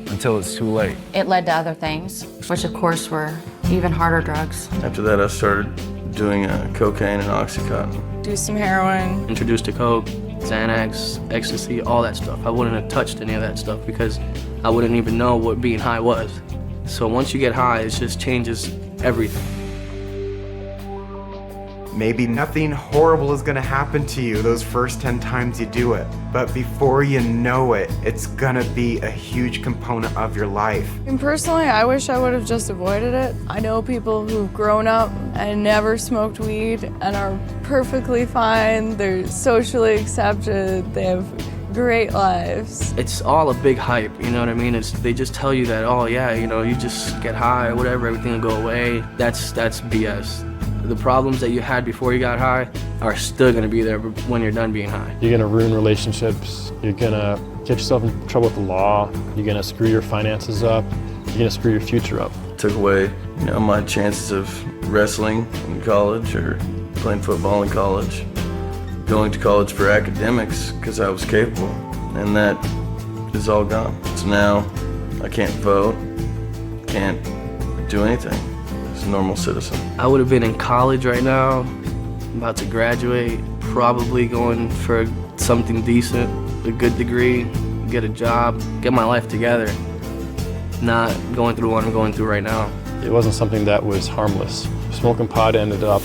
until it's too late. It led to other things, which of course were even harder drugs. After that, I started doing cocaine and Oxycontin. Do some heroin. Introduced to coke, Xanax, ecstasy, all that stuff. I wouldn't have touched any of that stuff because I wouldn't even know what being high was. So once you get high, it just changes everything. Maybe nothing horrible is gonna happen to you those first 10 times you do it, but before you know it, it's gonna be a huge component of your life. And personally, I wish I would have just avoided it. I know people who've grown up and never smoked weed and are perfectly fine. They're socially accepted. They have great lives. It's all a big hype, you know what I mean? They just tell you that, oh yeah, you know, you just get high or whatever, everything will go away. That's BS. The problems that you had before you got high are still gonna be there when you're done being high. You're gonna ruin relationships. You're gonna get yourself in trouble with the law. You're gonna screw your finances up. You're gonna screw your future up. Took away, my chances of wrestling in college or playing football in college, going to college for academics because I was capable, and that is all gone. So now I can't vote, can't do anything as a normal citizen. I would have been in college right now, about to graduate, probably going for something decent, a good degree, get a job, get my life together, not going through what I'm going through right now. It wasn't something that was harmless. Smoking pot ended up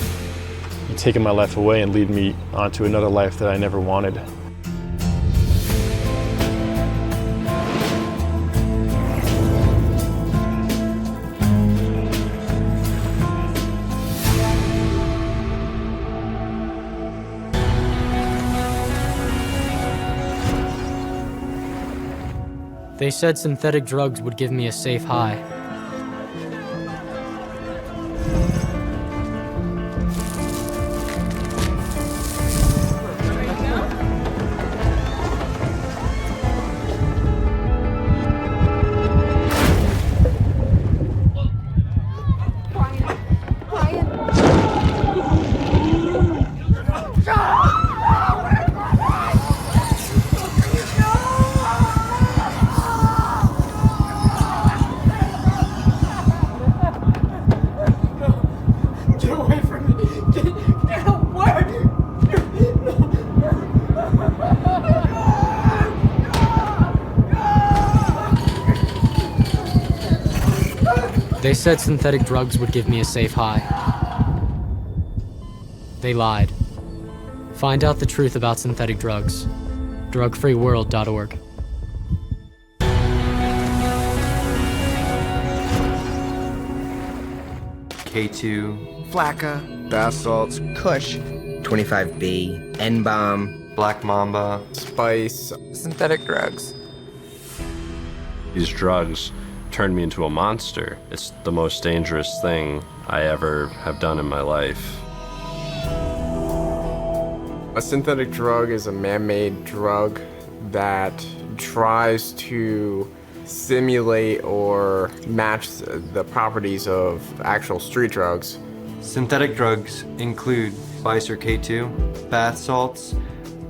taking my life away and leading me onto another life that I never wanted. They said synthetic drugs would give me a safe high. They said synthetic drugs would give me a safe high. They lied. Find out the truth about synthetic drugs. Drugfreeworld.org. K2, Flakka, bath salts, Kush, 25B, N-bomb, Black Mamba, Spice, synthetic drugs. These drugs turned me into a monster. It's the most dangerous thing I ever have done in my life. A synthetic drug is a man-made drug that tries to simulate or match the properties of actual street drugs. Synthetic drugs include Spice or K2, bath salts,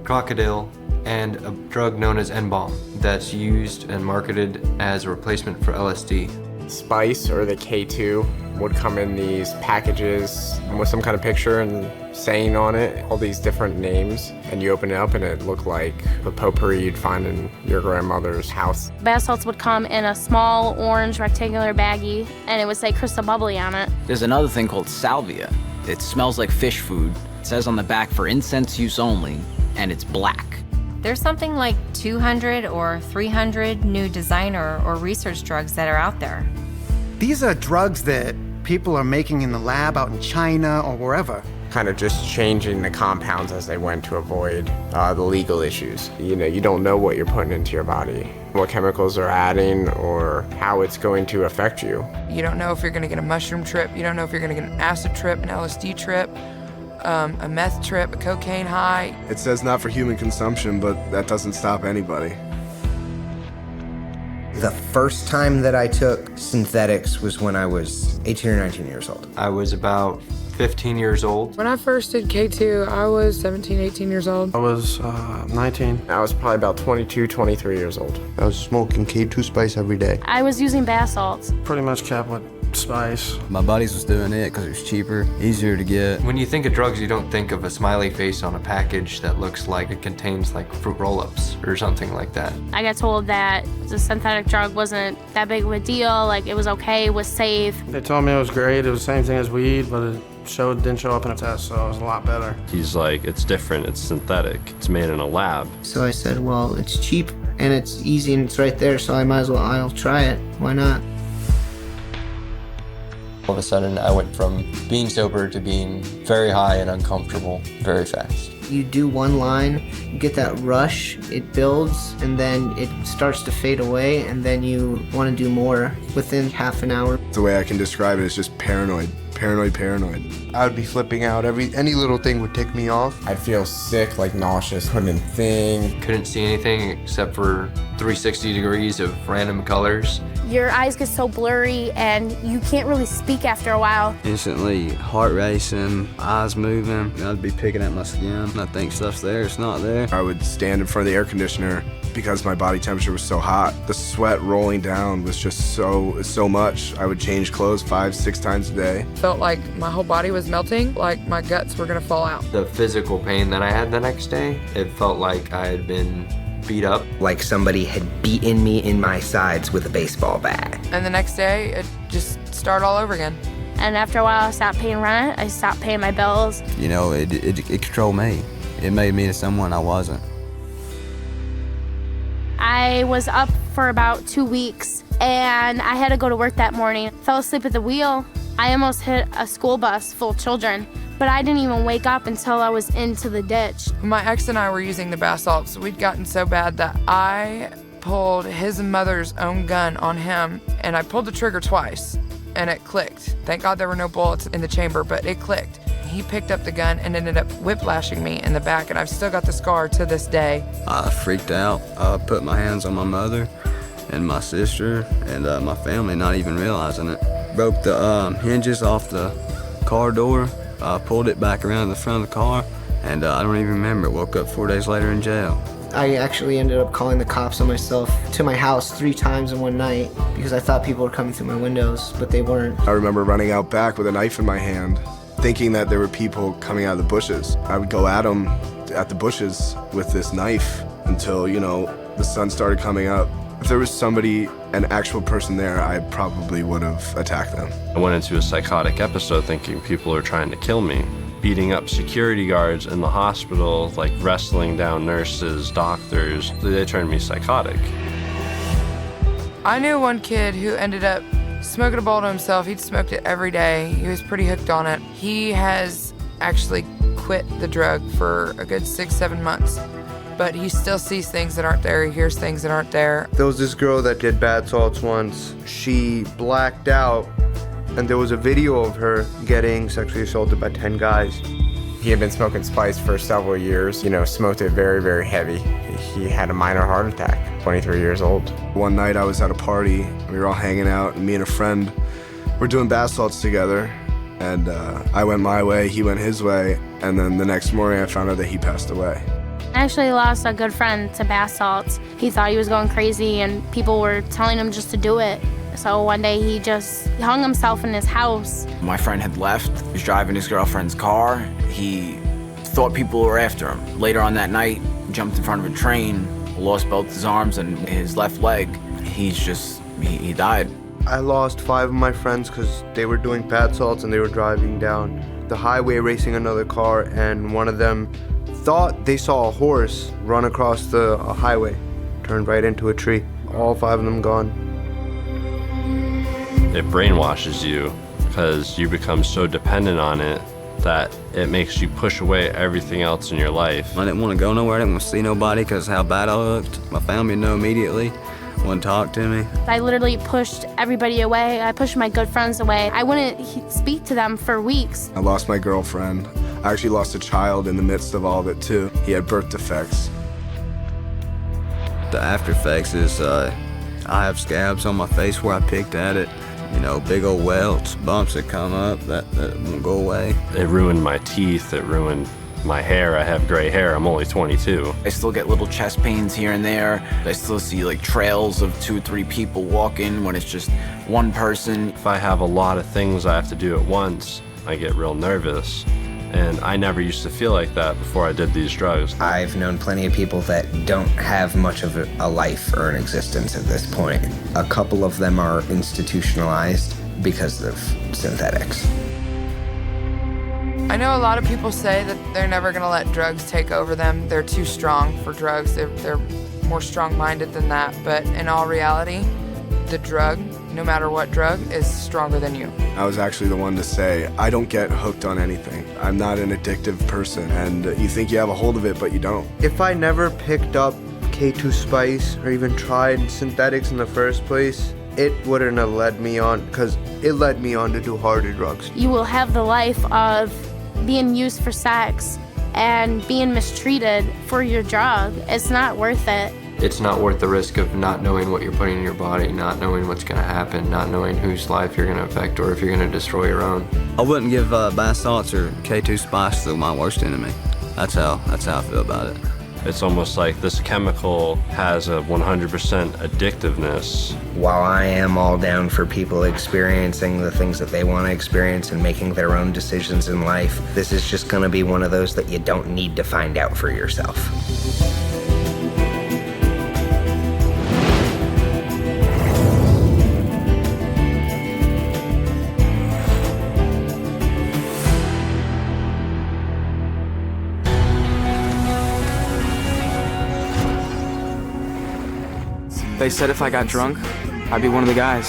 crocodile, and a drug known as N-bomb that's used and marketed as a replacement for LSD. Spice, or the K2, would come in these packages with some kind of picture and saying on it, all these different names, and you open it up and it looked like the potpourri you'd find in your grandmother's house. Bath salts would come in a small orange rectangular baggie, and it would say Crystal Bubbly on it. There's another thing called salvia. It smells like fish food. It says on the back for incense use only, and it's black. There's something like 200 or 300 new designer or research drugs that are out there. These are drugs that people are making in the lab out in China or wherever. Kind of just changing the compounds as they went to avoid the legal issues. You don't know what you're putting into your body, what chemicals are adding, or how it's going to affect you. You don't know if you're gonna get a mushroom trip, you don't know if you're gonna get an acid trip, an LSD trip, a meth trip, a cocaine high. It says not for human consumption, but that doesn't stop anybody. The first time that I took synthetics was when I was 18 or 19 years old. I was about 15 years old. When I first did K2, I was 17, 18 years old. I was 19. I was probably about 22, 23 years old. I was smoking K2 Spice every day. I was using bath salts. Pretty much kept with Spice. My buddies was doing it because it was cheaper, easier to get. When you think of drugs, you don't think of a smiley face on a package that looks like it contains like fruit roll-ups or something like that. I got told that the synthetic drug wasn't that big of a deal, like it was okay, it was safe. They told me it was great, it was the same thing as weed, but didn't show up in a test, so it was a lot better. He's like, it's different, it's synthetic, it's made in a lab. So I said, well, it's cheap and it's easy and it's right there, so I'll try it. Why not? All of a sudden, I went from being sober to being very high and uncomfortable very fast. You do one line, you get that rush, it builds, and then it starts to fade away, and then you want to do more within half an hour. The way I can describe it is just paranoid. Paranoid. I would be flipping out. Any little thing would tick me off. I'd feel sick, like nauseous, couldn't think. Couldn't see anything except for 360 degrees of random colors. Your eyes get so blurry and you can't really speak after a while. Instantly heart racing, eyes moving. I'd be picking at my skin. I think stuff's there, it's not there. I would stand in front of the air conditioner because my body temperature was so hot. The sweat rolling down was just so much. I would change clothes 5-6 times a day. Felt like my whole body was melting, like my guts were gonna fall out. The physical pain that I had the next day, it felt like I had been beat up. Like somebody had beaten me in my sides with a baseball bat. And the next day, it just started all over again. And after a while, I stopped paying rent, I stopped paying my bills. You know, it controlled me. It made me to someone I wasn't. I was up for about 2 weeks and I had to go to work that morning. Fell asleep at the wheel. I almost hit a school bus full of children, but I didn't even wake up until I was into the ditch. My ex and I were using the bath salts. We'd gotten so bad that I pulled his mother's own gun on him, and I pulled the trigger twice, and it clicked. Thank God there were no bullets in the chamber, but it clicked. He picked up the gun and ended up whiplashing me in the back, and I've still got the scar to this day. I freaked out. I put my hands on my mother and my sister and my family, not even realizing it. Broke the hinges off the car door. I pulled it back around the front of the car, and I don't even remember. Woke up 4 days later in jail. I actually ended up calling the cops on myself to my house 3 times in one night because I thought people were coming through my windows, but they weren't. I remember running out back with a knife in my hand, thinking that there were people coming out of the bushes. I would go at them at the bushes with this knife until, the sun started coming up. If there was somebody, an actual person there, I probably would have attacked them. I went into a psychotic episode thinking people are trying to kill me, beating up security guards in the hospital, like wrestling down nurses, doctors. They turned me psychotic. I knew one kid who ended up smoking a bowl to himself. He'd smoked it every day. He was pretty hooked on it. He has actually quit the drug for a good 6-7 months. But he still sees things that aren't there, he hears things that aren't there. There was this girl that did bath salts once. She blacked out, and there was a video of her getting sexually assaulted by 10 guys. He had been smoking spice for several years, smoked it very, very heavy. He had a minor heart attack, 23 years old. One night I was at a party, we were all hanging out, and me and a friend were doing bath salts together. And I went my way, he went his way, and then the next morning I found out that he passed away. I actually lost a good friend to bath salts. He thought he was going crazy and people were telling him just to do it. So one day he hung himself in his house. My friend had left. He was driving his girlfriend's car. He thought people were after him. Later on that night, jumped in front of a train, lost both his arms and his left leg. He died. I lost 5 of my friends because they were doing bath salts and they were driving down the highway racing another car, and one of them thought they saw a horse run across the highway, turned right into a tree. All 5 of them gone. It brainwashes you because you become so dependent on it that it makes you push away everything else in your life. I didn't want to go nowhere. I didn't want to see nobody because how bad I looked. My family knew immediately. Wouldn't talk to me. I literally pushed everybody away. I pushed my good friends away. I wouldn't speak to them for weeks. I lost my girlfriend. I actually lost a child in the midst of all of it too. He had birth defects. The after effects is I have scabs on my face where I picked at it. Big old welts, bumps that come up that won't go away. It ruined my teeth, it ruined my hair. I have gray hair, I'm only 22. I still get little chest pains here and there. I still see trails of 2-3 people walking when it's just one person. If I have a lot of things I have to do at once, I get real nervous. And I never used to feel like that before I did these drugs. I've known plenty of people that don't have much of a life or an existence at this point. A couple of them are institutionalized because of synthetics. I know a lot of people say that they're never gonna let drugs take over them. They're too strong for drugs. They're more strong-minded than that. But in all reality, the drug, no matter what drug, is stronger than you. I was actually the one to say, I don't get hooked on anything. I'm not an addictive person, and you think you have a hold of it, but you don't. If I never picked up K2 Spice or even tried synthetics in the first place, it wouldn't have led me on, because it led me on to do harder drugs. You will have the life of being used for sex and being mistreated for your drug. It's not worth it. It's not worth the risk of not knowing what you're putting in your body, not knowing what's going to happen, not knowing whose life you're going to affect or if you're going to destroy your own. I wouldn't give bath salts or K2 Spice to my worst enemy. That's how I feel about it. It's almost like this chemical has a 100% addictiveness. While I am all down for people experiencing the things that they want to experience and making their own decisions in life, this is just going to be one of those that you don't need to find out for yourself. They said if I got drunk, I'd be one of the guys.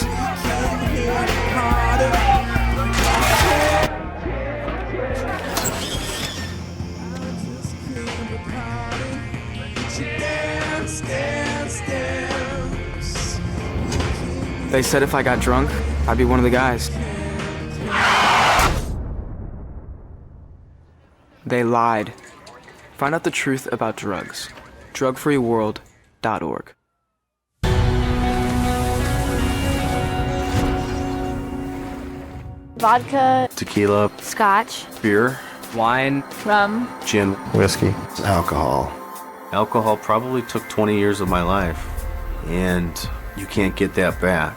They said if I got drunk, I'd be one of the guys. They lied. Find out the truth about drugs. drugfreeworld.org. Vodka, Tequila, scotch, beer, wine, rum, gin, Whiskey. alcohol. Alcohol probably took 20 years of my life, and you can't get that back.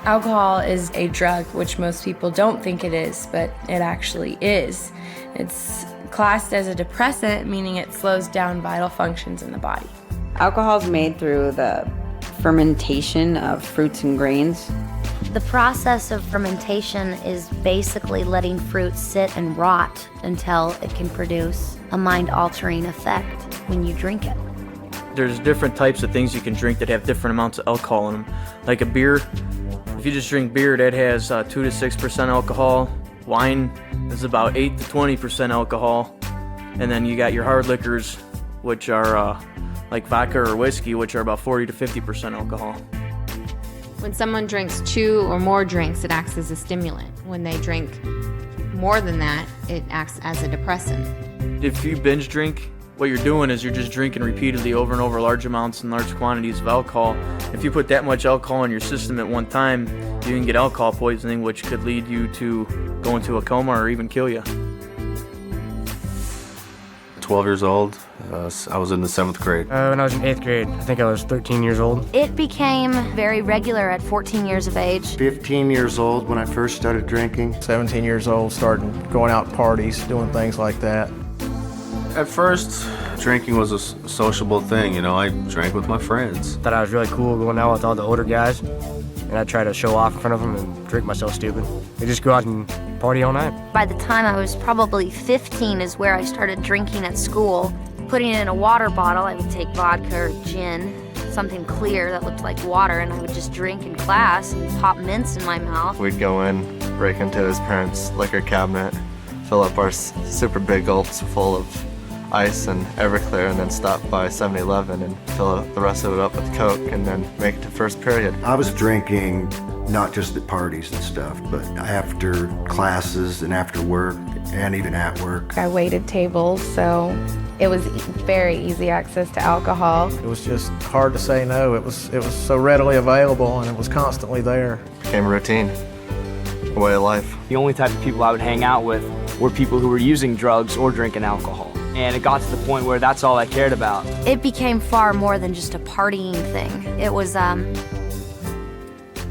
Alcohol is a drug, which most people don't think it is, but it actually is. It's classed as a depressant, meaning it slows down vital functions in the body. Alcohol is made through the fermentation of fruits and grains. The process of fermentation is basically letting fruit sit and rot until it can produce a mind-altering effect when you drink it. There's different types of things you can drink that have different amounts of alcohol in them. Like a beer, if you just drink beer, that has 2 to 6% alcohol. Wine is about 8 to 20% alcohol. And then you got your hard liquors, which are like vodka or whiskey, which are about 40 to 50% alcohol. When someone drinks 2 or more drinks, it acts as a stimulant. When they drink more than that, it acts as a depressant. If you binge drink, what you're doing is you're just drinking repeatedly over and over large amounts and large quantities of alcohol. If you put that much alcohol in your system at one time, you can get alcohol poisoning, which could lead you to go into a coma or even kill you. 12 years old. I was in the 7th grade. When I was in 8th grade, I think I was 13 years old. It became very regular at 14 years of age. 15 years old when I first started drinking. 17 years old, starting going out parties, doing things like that. At first, drinking was a sociable thing, you know, I drank with my friends. Thought I was really cool going out with all the older guys, and I'd try to show off in front of them and drink myself stupid. They just go out and party all night. By the time I was probably 15 is where I started drinking at school. Putting it in a water bottle, I would take vodka or gin, something clear that looked like water, and I would just drink in class and pop mints in my mouth. We'd go in, break into his parents' liquor cabinet, fill up our super big gulps full of ice and Everclear, and then stop by 7-Eleven and fill the rest of it up with Coke, and then make it to first period. I was drinking not just at parties and stuff, but after classes and after work and even at work. I waited tables, so it was very easy access to alcohol. It was just hard to say no. It was so readily available, and it was constantly there. Became a routine, a way of life. The only type of people I would hang out with were people who were using drugs or drinking alcohol. And it got to the point where that's all I cared about. It became far more than just a partying thing. It was a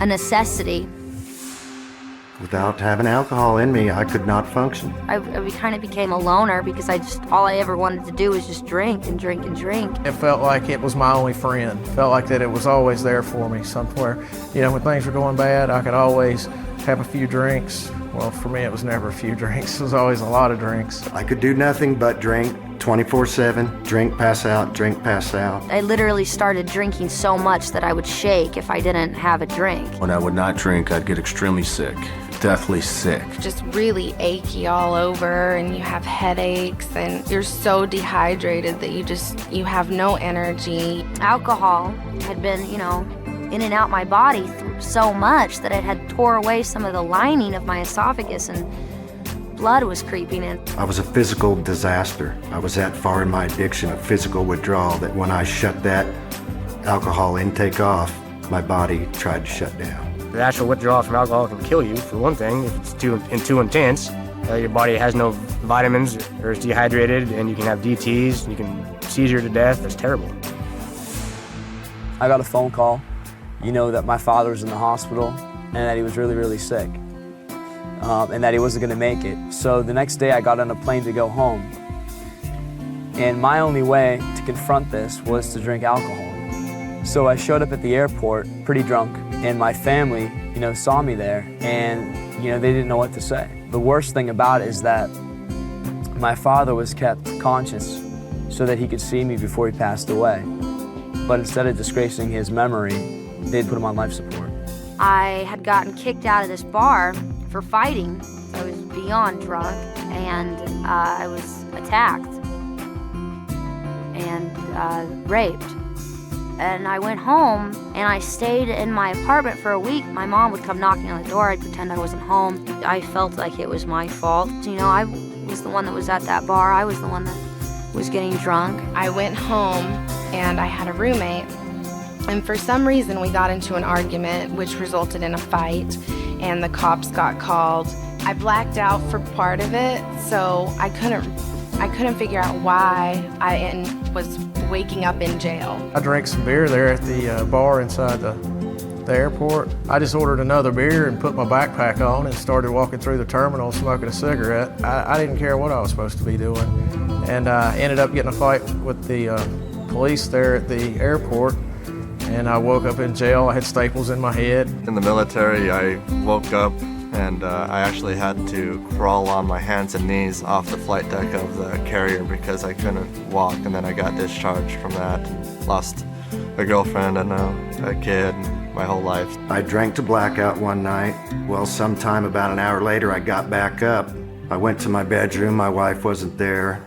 necessity. Without having alcohol in me, I could not function. I kind of became a loner because all I ever wanted to do was just drink and drink and drink. It felt like it was my only friend. Felt like that it was always there for me somewhere. When things were going bad, I could always have a few drinks. Well, for me, it was never a few drinks. It was always a lot of drinks. I could do nothing but drink 24/7, drink, pass out, drink, pass out. I literally started drinking so much that I would shake if I didn't have a drink. When I would not drink, I'd get extremely sick, deathly sick. Just really achy all over, and you have headaches, and you're so dehydrated that you have no energy. Alcohol had been, in and out my body so much that it had tore away some of the lining of my esophagus, and blood was creeping in. I was a physical disaster. I was that far in my addiction of physical withdrawal that when I shut that alcohol intake off, my body tried to shut down. The actual withdrawal from alcohol can kill you, for one thing, if it's too intense. Your body has no vitamins or is dehydrated, and you can have DTs, you can seizure to death. It's terrible. I got a phone call, that my father was in the hospital and that he was really, really sick. And that he wasn't gonna make it. So the next day I got on a plane to go home. And my only way to confront this was to drink alcohol. So I showed up at the airport pretty drunk, and my family, saw me there, and, they didn't know what to say. The worst thing about it is that my father was kept conscious so that he could see me before he passed away. But instead of disgracing his memory, they'd put him on life support. I had gotten kicked out of this bar for fighting. I was beyond drunk, and I was attacked and raped. And I went home, and I stayed in my apartment for a week. My mom would come knocking on the door. I'd pretend I wasn't home. I felt like it was my fault. I was the one that was at that bar. I was the one that was getting drunk. I went home, and I had a roommate. And for some reason, we got into an argument, which resulted in a fight, and the cops got called. I blacked out for part of it, so I couldn't figure out why I was waking up in jail. I drank some beer there at the bar inside the airport. I just ordered another beer and put my backpack on and started walking through the terminal smoking a cigarette. I didn't care what I was supposed to be doing. And I ended up getting a fight with the police there at the airport. And I woke up in jail. I had staples in my head. In the military, I woke up and I actually had to crawl on my hands and knees off the flight deck of the carrier because I couldn't walk, and then I got discharged from that and lost a girlfriend and a kid and my whole life. I drank to blackout one night. Well, sometime about an hour later, I got back up. I went to my bedroom. My wife wasn't there.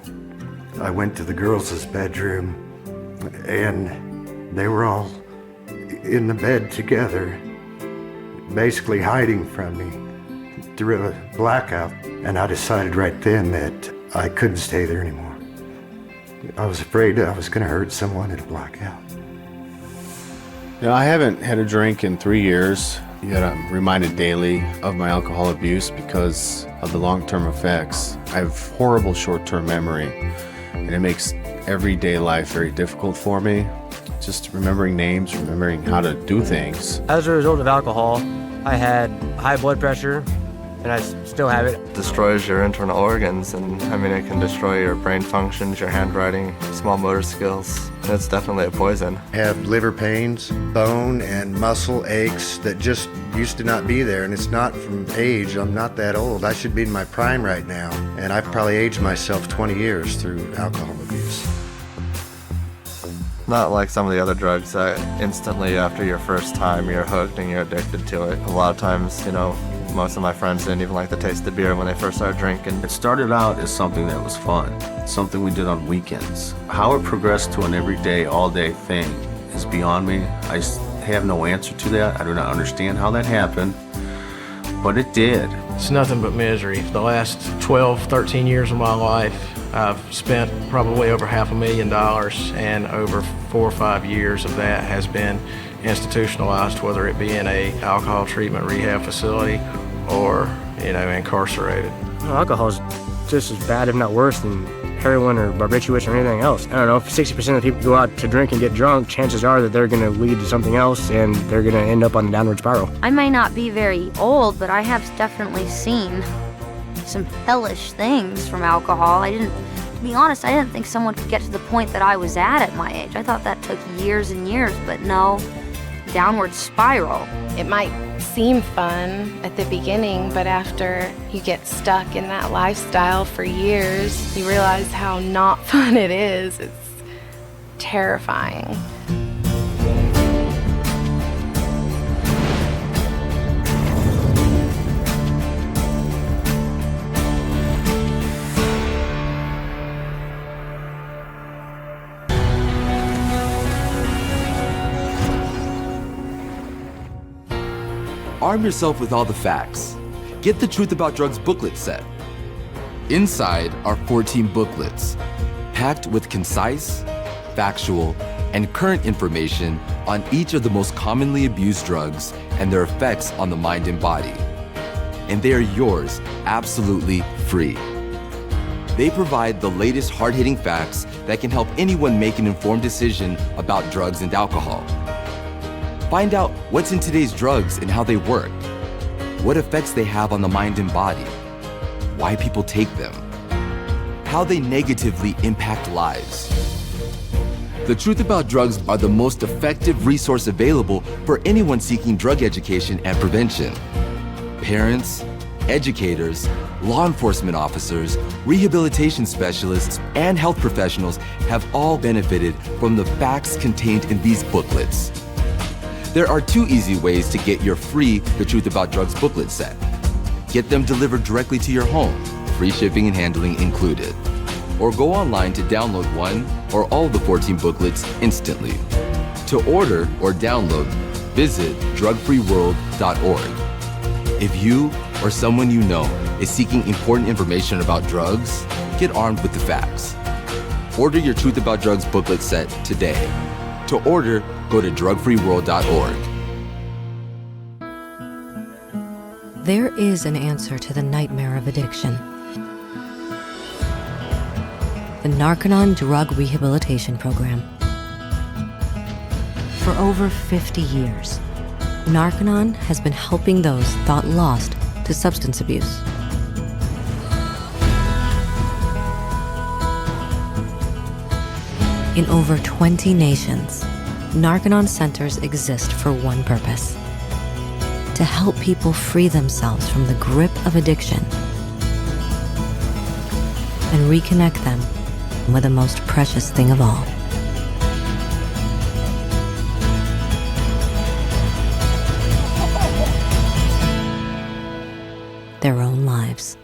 I went to the girls' bedroom, and they were all in the bed together, basically hiding from me through a blackout. And I decided right then that I couldn't stay there anymore. I was afraid I was gonna hurt someone in a blackout. I haven't had a drink in 3 years, yet I'm reminded daily of my alcohol abuse because of the long-term effects. I have horrible short-term memory, and it makes everyday life very difficult for me. Just remembering names, remembering how to do things. As a result of alcohol, I had high blood pressure, and I still have it. It destroys your internal organs, and it can destroy your brain functions, your handwriting, small motor skills. It's definitely a poison. I have liver pains, bone and muscle aches that just used to not be there, and it's not from age. I'm not that old. I should be in my prime right now, and I've probably aged myself 20 years through alcohol abuse. Not like some of the other drugs that instantly after your first time you're hooked and you're addicted to it. A lot of times, most of my friends didn't even like the taste of beer when they first started drinking. It started out as something that was fun, something we did on weekends. How it progressed to an everyday, all-day thing is beyond me. I have no answer to that. I do not understand how that happened, but it did. It's nothing but misery. The last 12, 13 years of my life, I've spent probably over $500,000, and over 4 or 5 years of that has been institutionalized, whether it be in a alcohol treatment rehab facility or, incarcerated. Alcohol is just as bad, if not worse, than heroin or barbiturates or anything else. I don't know, if 60% of the people go out to drink and get drunk, chances are that they're going to lead to something else and they're going to end up on the downward spiral. I may not be very old, but I have definitely seen some hellish things from alcohol. To be honest, I didn't think someone could get to the point that I was at my age. I thought that took years and years, but no, downward spiral. It might seem fun at the beginning, but after you get stuck in that lifestyle for years, you realize how not fun it is. It's terrifying. Arm yourself with all the facts. Get the Truth About Drugs booklet set. Inside are 14 booklets, packed with concise, factual, and current information on each of the most commonly abused drugs and their effects on the mind and body. And they are yours absolutely free. They provide the latest hard-hitting facts that can help anyone make an informed decision about drugs and alcohol. Find out what's in today's drugs and how they work, what effects they have on the mind and body, why people take them, how they negatively impact lives. The Truth About Drugs are the most effective resource available for anyone seeking drug education and prevention. Parents, educators, law enforcement officers, rehabilitation specialists, and health professionals have all benefited from the facts contained in these booklets. There are 2 easy ways to get your free The Truth About Drugs booklet set. Get them delivered directly to your home, free shipping and handling included. Or go online to download one or all of the 14 booklets instantly. To order or download, visit drugfreeworld.org. If you or someone you know is seeking important information about drugs, get armed with the facts. Order your Truth About Drugs booklet set today. To order, go to drugfreeworld.org. There is an answer to the nightmare of addiction. The Narconon Drug Rehabilitation Program. For over 50 years, Narconon has been helping those thought lost to substance abuse. In over 20 nations, Narconon centers exist for one purpose: to help people free themselves from the grip of addiction and reconnect them with the most precious thing of all: their own lives.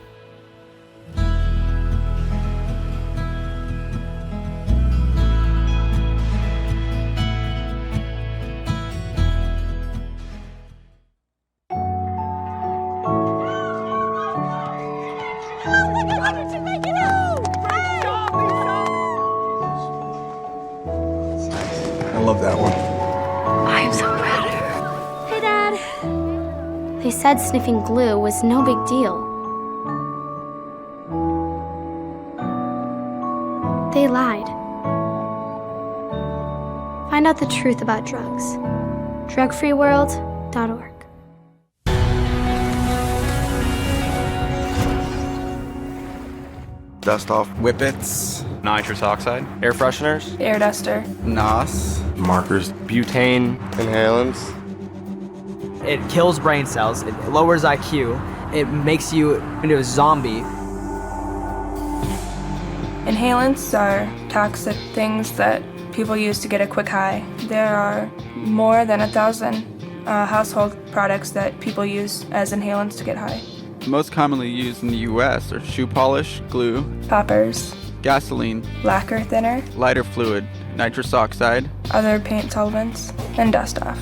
I love that one. I am so proud of her. Hey, Dad. They said sniffing glue was no big deal. They lied. Find out the truth about drugs. drugfreeworld.org. Dust off whippets, nitrous oxide, air fresheners, air duster, NOS, markers, butane, inhalants. It kills brain cells, it lowers IQ, it makes you into a zombie. Inhalants are toxic things that people use to get a quick high. There are more than 1,000 household products that people use as inhalants to get high. Most commonly used in the U.S. are shoe polish, glue, Poppers, gasoline, lacquer thinner, lighter fluid, nitrous oxide, other paint solvents, and dust off.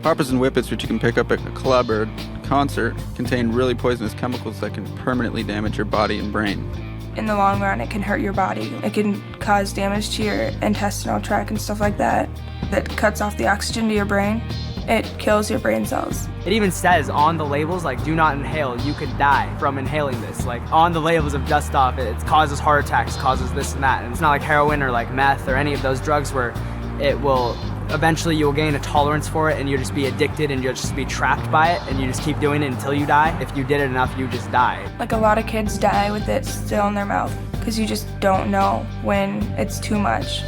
Poppers and whippets, which you can pick up at a club or concert, contain really poisonous chemicals that can permanently damage your body and brain. In the long run, it can hurt your body. It can cause damage to your intestinal tract and stuff like that. That cuts off the oxygen to your brain. it kills your brain cells. It even says on the labels, like, do not inhale, you could die from inhaling this. Like, on the labels of Dust Off, it causes heart attacks, causes this and that. And it's not like heroin or like meth or any of those drugs where it will, eventually you'll gain a tolerance for it and you'll just be addicted and you'll just be trapped by it and you just keep doing it until you die. If you did it enough, you just die. Like, a lot of kids die with it still in their mouth because you just don't know when it's too much.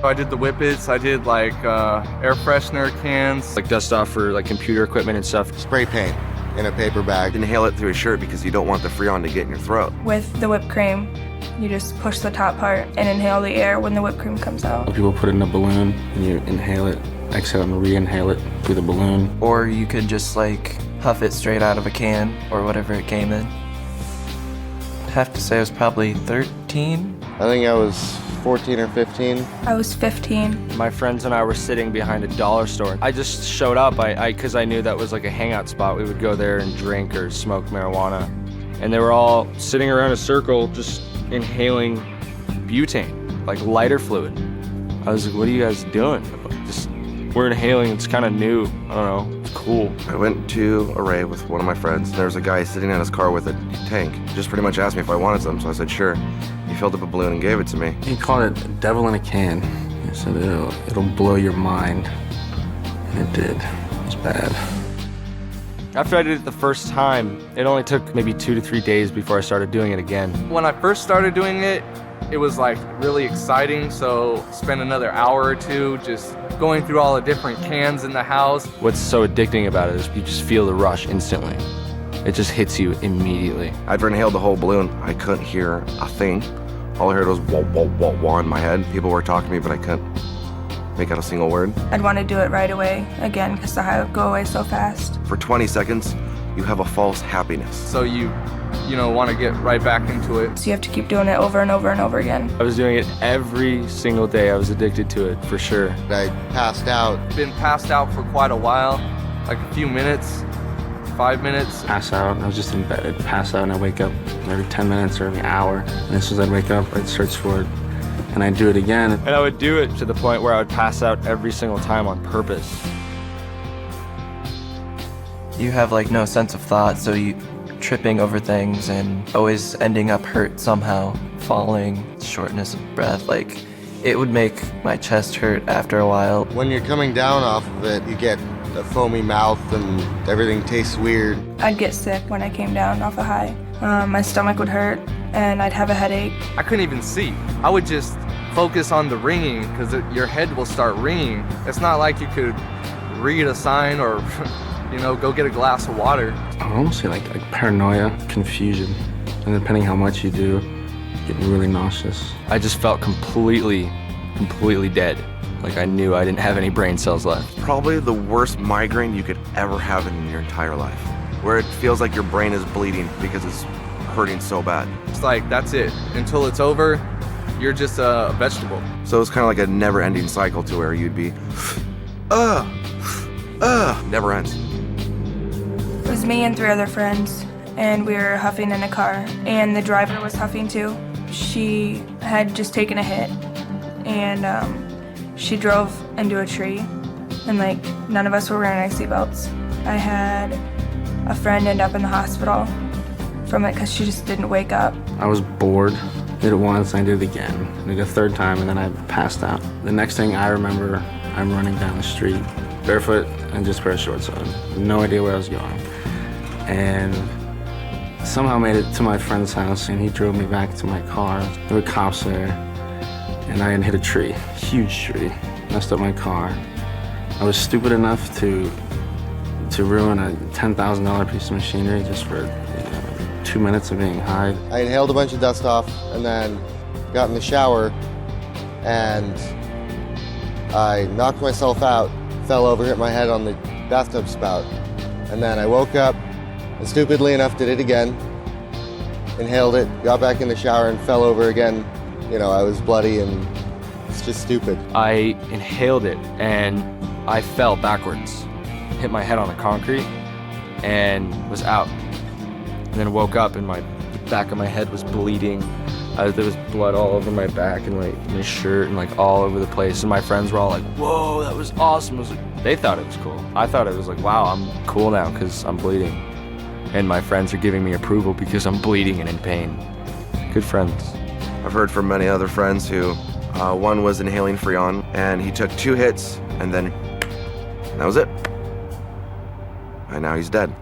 I did the whippets, I did like air freshener cans. Like Dust Off for like computer equipment and stuff. Spray paint in a paper bag. Inhale it through a shirt because you don't want the Freon to get in your throat. With the whipped cream, you just push the top part and inhale the air when the whipped cream comes out. People put it in a balloon and you inhale it, exhale and re-inhale it through the balloon. Or you could just like huff it straight out of a can or whatever it came in. I have to say I was probably 13. I think I was 14 or 15. I was 15. My friends and I were sitting behind a dollar store. I just showed up because I knew that was like a hangout spot. We would go there and drink or smoke marijuana. And they were all sitting around a circle just inhaling butane, like lighter fluid. I was like, what are you guys doing? Just, we're inhaling, it's kind of new. I don't know, it's cool. I went to a rave with one of my friends. There was a guy sitting in his car with a tank. Just pretty much asked me if I wanted some, so I said sure. He filled up a balloon and gave it to me. He called it devil in a can. He said it'll blow your mind. And it did. It was bad. After I did it the first time, it only took maybe 2 to 3 days before I started doing it again. When I first started doing it, it was like really exciting, so spend another hour or two just going through all the different cans in the house. What's so addicting about it is you just feel the rush instantly. It just hits you immediately. After I inhaled the whole balloon, I couldn't hear a thing. All I heard was whoa, whoa, whoa, whoa in my head. People were talking to me, but I couldn't make out a single word. I'd want to do it right away again because the high would go away so fast. For 20 seconds, you have a false happiness. So you want to get right back into it. So you have to keep doing it over and over and over again. I was doing it every single day. I was addicted to it, for sure. I passed out. Been passed out for quite a while, like a few minutes, 5 minutes. Pass out, I was just in bed. I'd pass out and I'd wake up every 10 minutes or every hour. And as soon as I'd wake up, I'd search for it. And I'd do it again. And I would do it to the point where I would pass out every single time on purpose. You have like no sense of thought, so you tripping over things and always ending up hurt somehow, falling, shortness of breath. Like, it would make my chest hurt after a while. When you're coming down off of it, you get a foamy mouth and everything tastes weird. I'd get sick when I came down off a high. My stomach would hurt and I'd have a headache. I couldn't even see. I would just focus on the ringing because your head will start ringing. It's not like you could read a sign or go get a glass of water. I would almost say like paranoia, confusion, and depending how much you do, getting really nauseous. I just felt completely dead. Like I knew I didn't have any brain cells left. Probably the worst migraine you could ever have in your entire life, where it feels like your brain is bleeding because it's hurting so bad. It's like, that's it. Until it's over, you're just a vegetable. So it's kind of like a never-ending cycle to where you'd be, never ends. It was me and 3 other friends, and we were huffing in a car, and the driver was huffing too. She had just taken a hit, and she drove into a tree, and like none of us were wearing our seatbelts. I had a friend end up in the hospital from it because she just didn't wake up. I was bored. Did it once, and I did it again. I did it a 3rd time, and then I passed out. The next thing I remember, I'm running down the street, barefoot and just a pair of shorts on. No idea where I was going. And somehow made it to my friend's house, and he drove me back to my car. There were cops there, and I had hit a tree, huge tree, messed up my car. I was stupid enough to ruin a $10,000 piece of machinery just for 2 minutes of being high. I inhaled a bunch of dust off and then got in the shower and I knocked myself out, fell over, hit my head on the bathtub spout. And then I woke up and stupidly enough did it again, inhaled it, got back in the shower and fell over again. I was bloody and it's just stupid. I inhaled it and I fell backwards, hit my head on the concrete and was out. And then woke up and the back of my head was bleeding. There was blood all over my back and my shirt and like all over the place. And my friends were all like, whoa, that was awesome. They thought it was cool. I thought it was like, wow, I'm cool now because I'm bleeding. And my friends are giving me approval because I'm bleeding and in pain. Good friends. I've heard from many other friends who, one was inhaling Freon, and he took 2 hits, and then that was it. And now he's dead.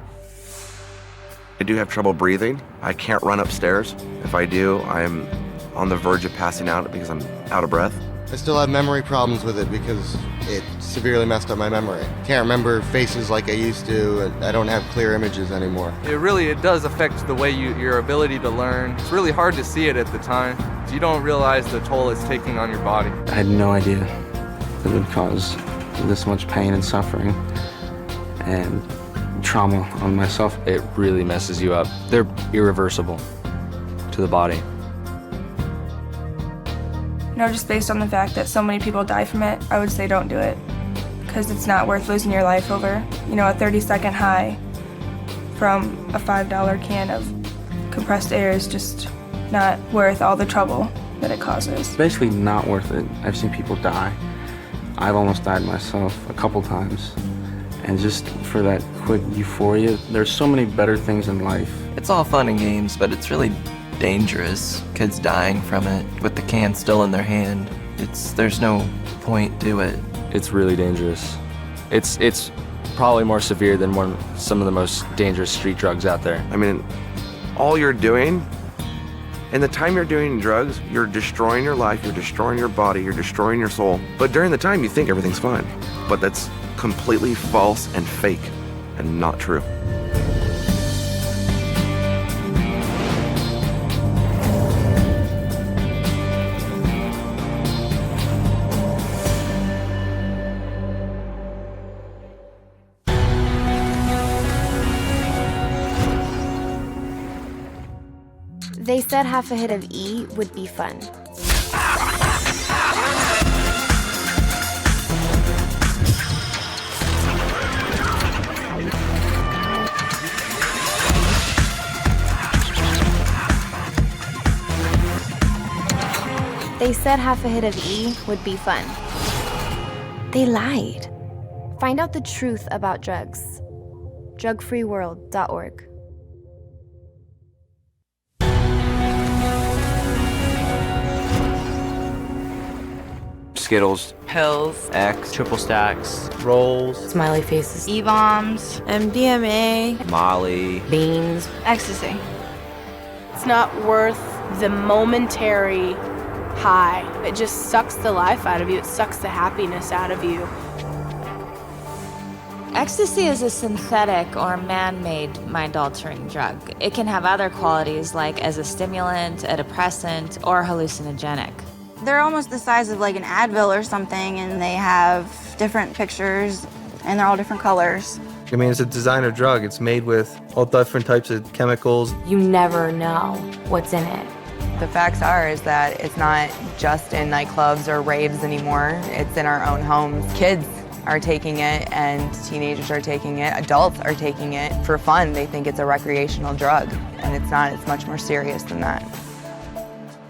I do have trouble breathing. I can't run upstairs. If I do, I am on the verge of passing out because I'm out of breath. I still have memory problems with it because it severely messed up my memory. Can't remember faces like I used to, and I don't have clear images anymore. It does affect the way your ability to learn. It's really hard to see it at the time. You don't realize the toll it's taking on your body. I had no idea it would cause this much pain and suffering and trauma on myself. It really messes you up. They're irreversible to the body. Just based on the fact that so many people die from it, I would say don't do it. Because it's not worth losing your life over, a 30-second high from a $5 can of compressed air is just not worth all the trouble that it causes. It's basically not worth it. I've seen people die. I've almost died myself a couple times. And just for that quick euphoria, there's so many better things in life. It's all fun and games, but it's really dangerous. Kids dying from it with the can still in their hand. There's no point to it. It's really dangerous. It's probably more severe than some of the most dangerous street drugs out there. I mean, all you're doing, in the time you're doing drugs, you're destroying your life, you're destroying your body, you're destroying your soul. But during the time, you think everything's fine. But that's completely false and fake and not true. They said half a hit of E would be fun. They said half a hit of E would be fun. They lied. Find out the truth about drugs. drugfreeworld.org. Skittles, pills, X, triple stacks, rolls, smiley faces, E-bombs, MDMA, Molly, beans, ecstasy. It's not worth the momentary high. It just sucks the life out of you. It sucks the happiness out of you. Ecstasy is a synthetic or man-made mind-altering drug. It can have other qualities like as a stimulant, a depressant, or hallucinogenic. They're almost the size of like an Advil or something, and they have different pictures, and they're all different colors. I mean, it's a designer drug. It's made with all different types of chemicals. You never know what's in it. The facts are is that it's not just in nightclubs or raves anymore. It's in our own homes. Kids are taking it, and teenagers are taking it. Adults are taking it for fun. They think it's a recreational drug, and it's not. It's much more serious than that.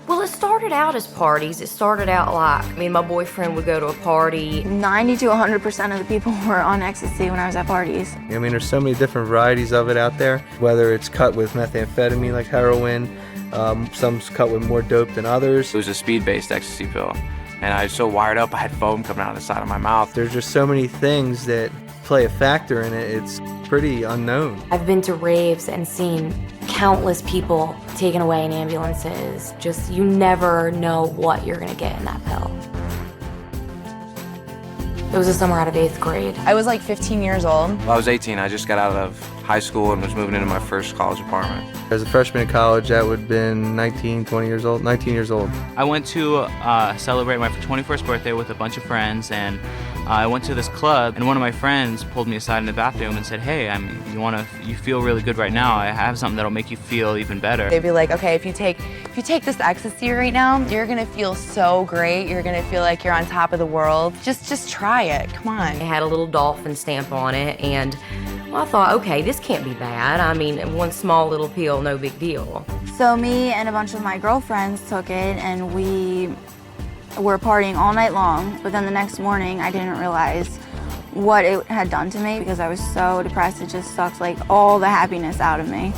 Well, it started out as parties. It started out like, me and my boyfriend would go to a party. 90 to 100% of the people were on ecstasy when I was at parties. I mean, there's so many different varieties of it out there, whether it's cut with methamphetamine like heroin, some's cut with more dope than others. It was a speed-based ecstasy pill, and I was so wired up, I had foam coming out of the side of my mouth. There's just so many things that play a factor in it. It's pretty unknown. I've been to raves and seen countless people taken away in ambulances. Just, you never know what you're gonna get in that pill. It was the summer out of 8th grade. I was like 15 years old. I was 18. I just got out of high school and was moving into my first college apartment. As a freshman in college, that would have been 19 years old. I went to celebrate my 21st birthday with a bunch of friends, and I went to this club, and one of my friends pulled me aside in the bathroom and said, "Hey, you feel really good right now. I have something that'll make you feel even better." They'd be like, "Okay, if you take this ecstasy right now, you're gonna feel so great. You're gonna feel like you're on top of the world. Just try it. Come on." It had a little dolphin stamp on it, and Well, I thought, okay, this can't be bad. I mean, one small little pill, no big deal. So me and a bunch of my girlfriends took it, and we were partying all night long. But then the next morning, I didn't realize what it had done to me because I was so depressed. It just sucked like all the happiness out of me.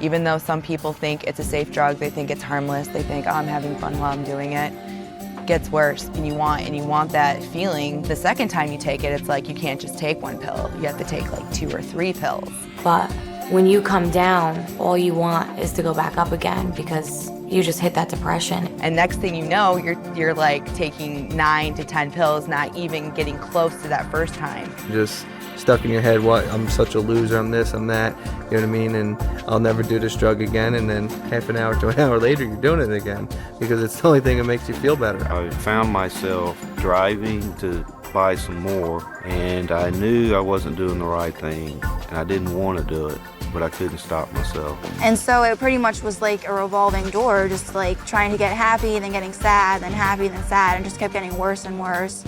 Even though some people think it's a safe drug, they think it's harmless, they think, oh, I'm having fun while I'm doing it, it gets worse. And you want that feeling. The second time you take it, it's like you can't just take one pill. You have to take like 2 or 3 pills. But when you come down, all you want is to go back up again because you just hit that depression. And next thing you know, you're like taking 9 to 10 pills, not even getting close to that first time. Just stuck in your head, what, I'm such a loser, I'm this, I'm that, you know what I mean, and I'll never do this drug again, and then half an hour to an hour later, you're doing it again, because it's the only thing that makes you feel better. I found myself driving to buy some more, and I knew I wasn't doing the right thing, and I didn't want to do it, but I couldn't stop myself. And so it pretty much was like a revolving door, just like trying to get happy, then getting sad, then happy, then sad, and just kept getting worse and worse.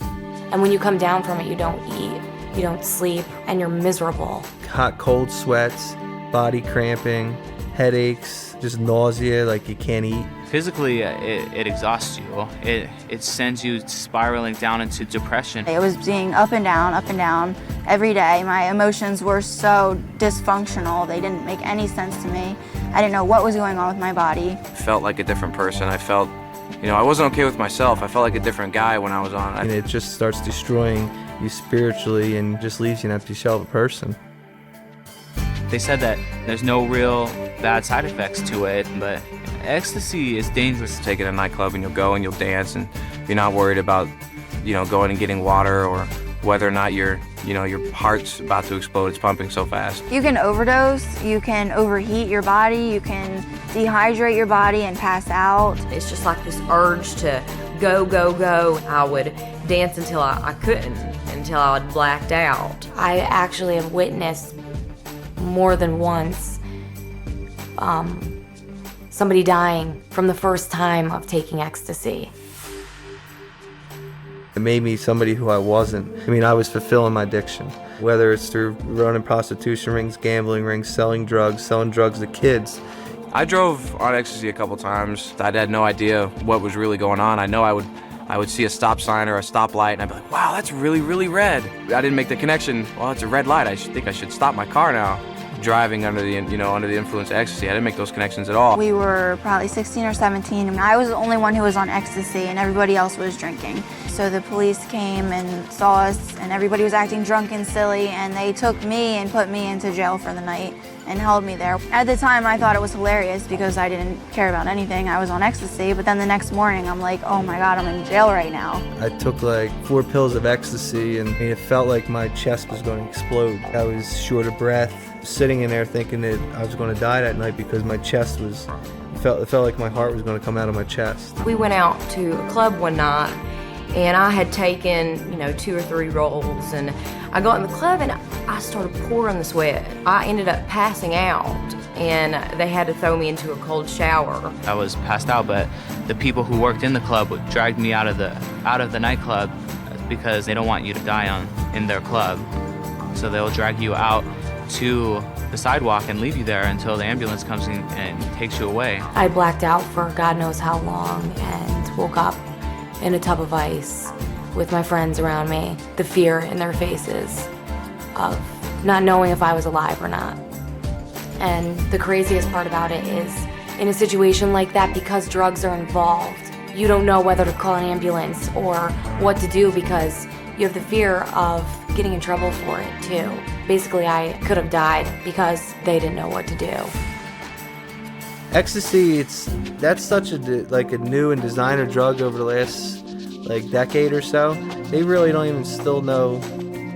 And when you come down from it, you don't eat, you don't sleep, and you're miserable. Hot, cold sweats, body cramping, headaches, just nausea, like you can't eat. Physically, it exhausts you. It sends you spiraling down into depression. It was being up and down every day. My emotions were so dysfunctional. They didn't make any sense to me. I didn't know what was going on with my body. Felt like a different person. I felt, I wasn't okay with myself. I felt like a different guy when I was on it. And it just starts destroying you spiritually and just leaves you an empty shell of a person. They said that there's no real bad side effects to it, but ecstasy is dangerous. Take it to a nightclub and you'll go and you'll dance and you're not worried about, going and getting water or whether or not your heart's about to explode. It's pumping so fast. You can overdose, you can overheat your body, you can dehydrate your body and pass out. It's just like this urge to go, go, go. I would dance until I couldn't, until I had blacked out. I actually have witnessed more than once somebody dying from the first time of taking ecstasy. It made me somebody who I wasn't. I was fulfilling my addiction. Whether it's through running prostitution rings, gambling rings, selling drugs to kids. I drove on ecstasy a couple times. I had no idea what was really going on. I know I would see a stop sign or a stoplight and I'd be like, wow, that's really, really red. I didn't make the connection, well, it's a red light. I think I should stop my car now. Driving under the influence of ecstasy, I didn't make those connections at all. We were probably 16 or 17, and I was the only one who was on ecstasy, and everybody else was drinking. So the police came and saw us, and everybody was acting drunk and silly, and they took me and put me into jail for the night and held me there. At the time, I thought it was hilarious because I didn't care about anything. I was on ecstasy, but then the next morning, I'm like, oh my God, I'm in jail right now. I took like 4 pills of ecstasy, and it felt like my chest was going to explode. I was short of breath, sitting in there thinking that I was going to die that night because my chest was, it felt like my heart was going to come out of my chest. We went out to a club one night, and I had taken, 2 or 3 rolls, and I got in the club and I started pouring the sweat. I ended up passing out, and they had to throw me into a cold shower. I was passed out, but the people who worked in the club dragged me out of the nightclub because they don't want you to die in their club. So they'll drag you out to the sidewalk and leave you there until the ambulance comes in and takes you away. I blacked out for God knows how long and woke up in a tub of ice with my friends around me, the fear in their faces of not knowing if I was alive or not. And the craziest part about it is, in a situation like that, because drugs are involved, you don't know whether to call an ambulance or what to do because you have the fear of getting in trouble for it too. Basically, I could have died because they didn't know what to do. Ecstasy, that's such a new and designer drug over the last decade or so. They really don't even still know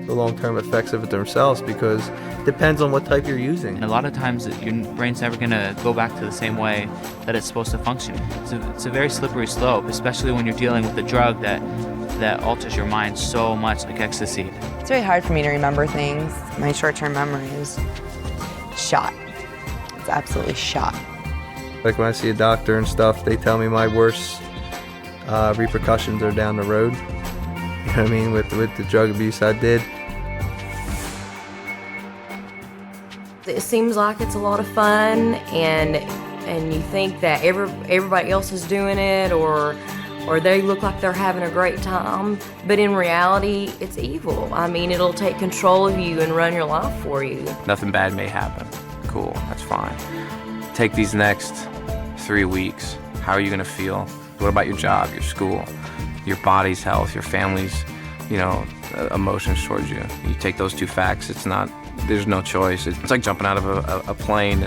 the long-term effects of it themselves because it depends on what type you're using. And a lot of times your brain's never going to go back to the same way that it's supposed to function. It's a very slippery slope, especially when you're dealing with a drug that alters your mind so much, like ecstasy. It's very hard for me to remember things. My short-term memory is shot. It's absolutely shot. Like when I see a doctor and stuff, they tell me my worst repercussions are down the road. You know what I mean? With the drug abuse I did. It seems like it's a lot of fun, and you think that everybody else is doing it, or they look like they're having a great time, but in reality, it's evil. I mean, it'll take control of you and run your life for you. Nothing bad may happen. Cool, that's fine. Take these next 3 weeks. How are you gonna feel? What about your job, your school, your body's health, your family's, emotions towards you? You take those two facts, there's no choice. It's like jumping out of a plane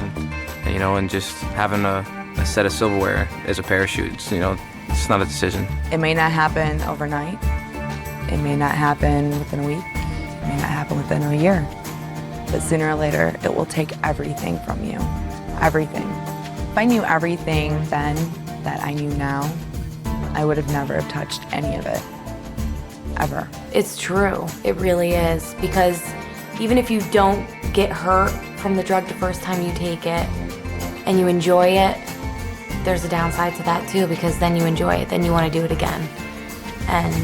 and just having a set of silverware as a parachute. It's not a decision. It may not happen overnight. It may not happen within a week. It may not happen within a year. But sooner or later, it will take everything from you. Everything. If I knew everything then that I knew now, I would have never have touched any of it. Ever. It's true. It really is. Because even if you don't get hurt from the drug the first time you take it and you enjoy it, there's a downside to that too, because then you enjoy it, then you want to do it again. And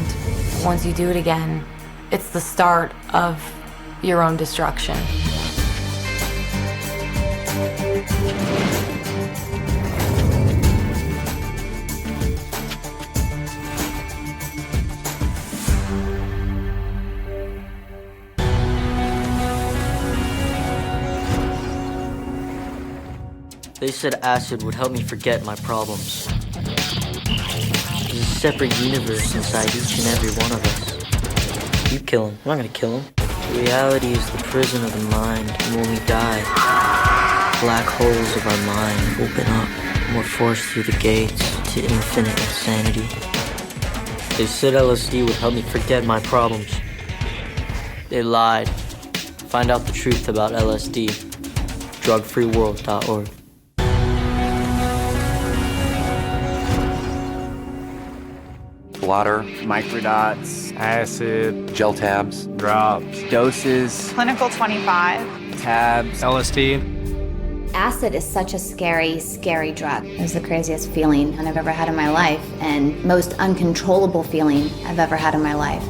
once you do it again, it's the start of your own destruction. They said acid would help me forget my problems. There's a separate universe inside each and every one of us. You kill him. I'm not gonna kill him. Reality is the prison of the mind, and when we die, black holes of our mind open up, and we're forced through the gates to infinite insanity. They said LSD would help me forget my problems. They lied. Find out the truth about LSD. drugfreeworld.org. Water, microdots, acid, gel tabs, drops, doses, Clinical 25. tabs, LSD. Acid is such a scary, scary drug. It was the craziest feeling I've ever had in my life, and most uncontrollable feeling I've ever had in my life.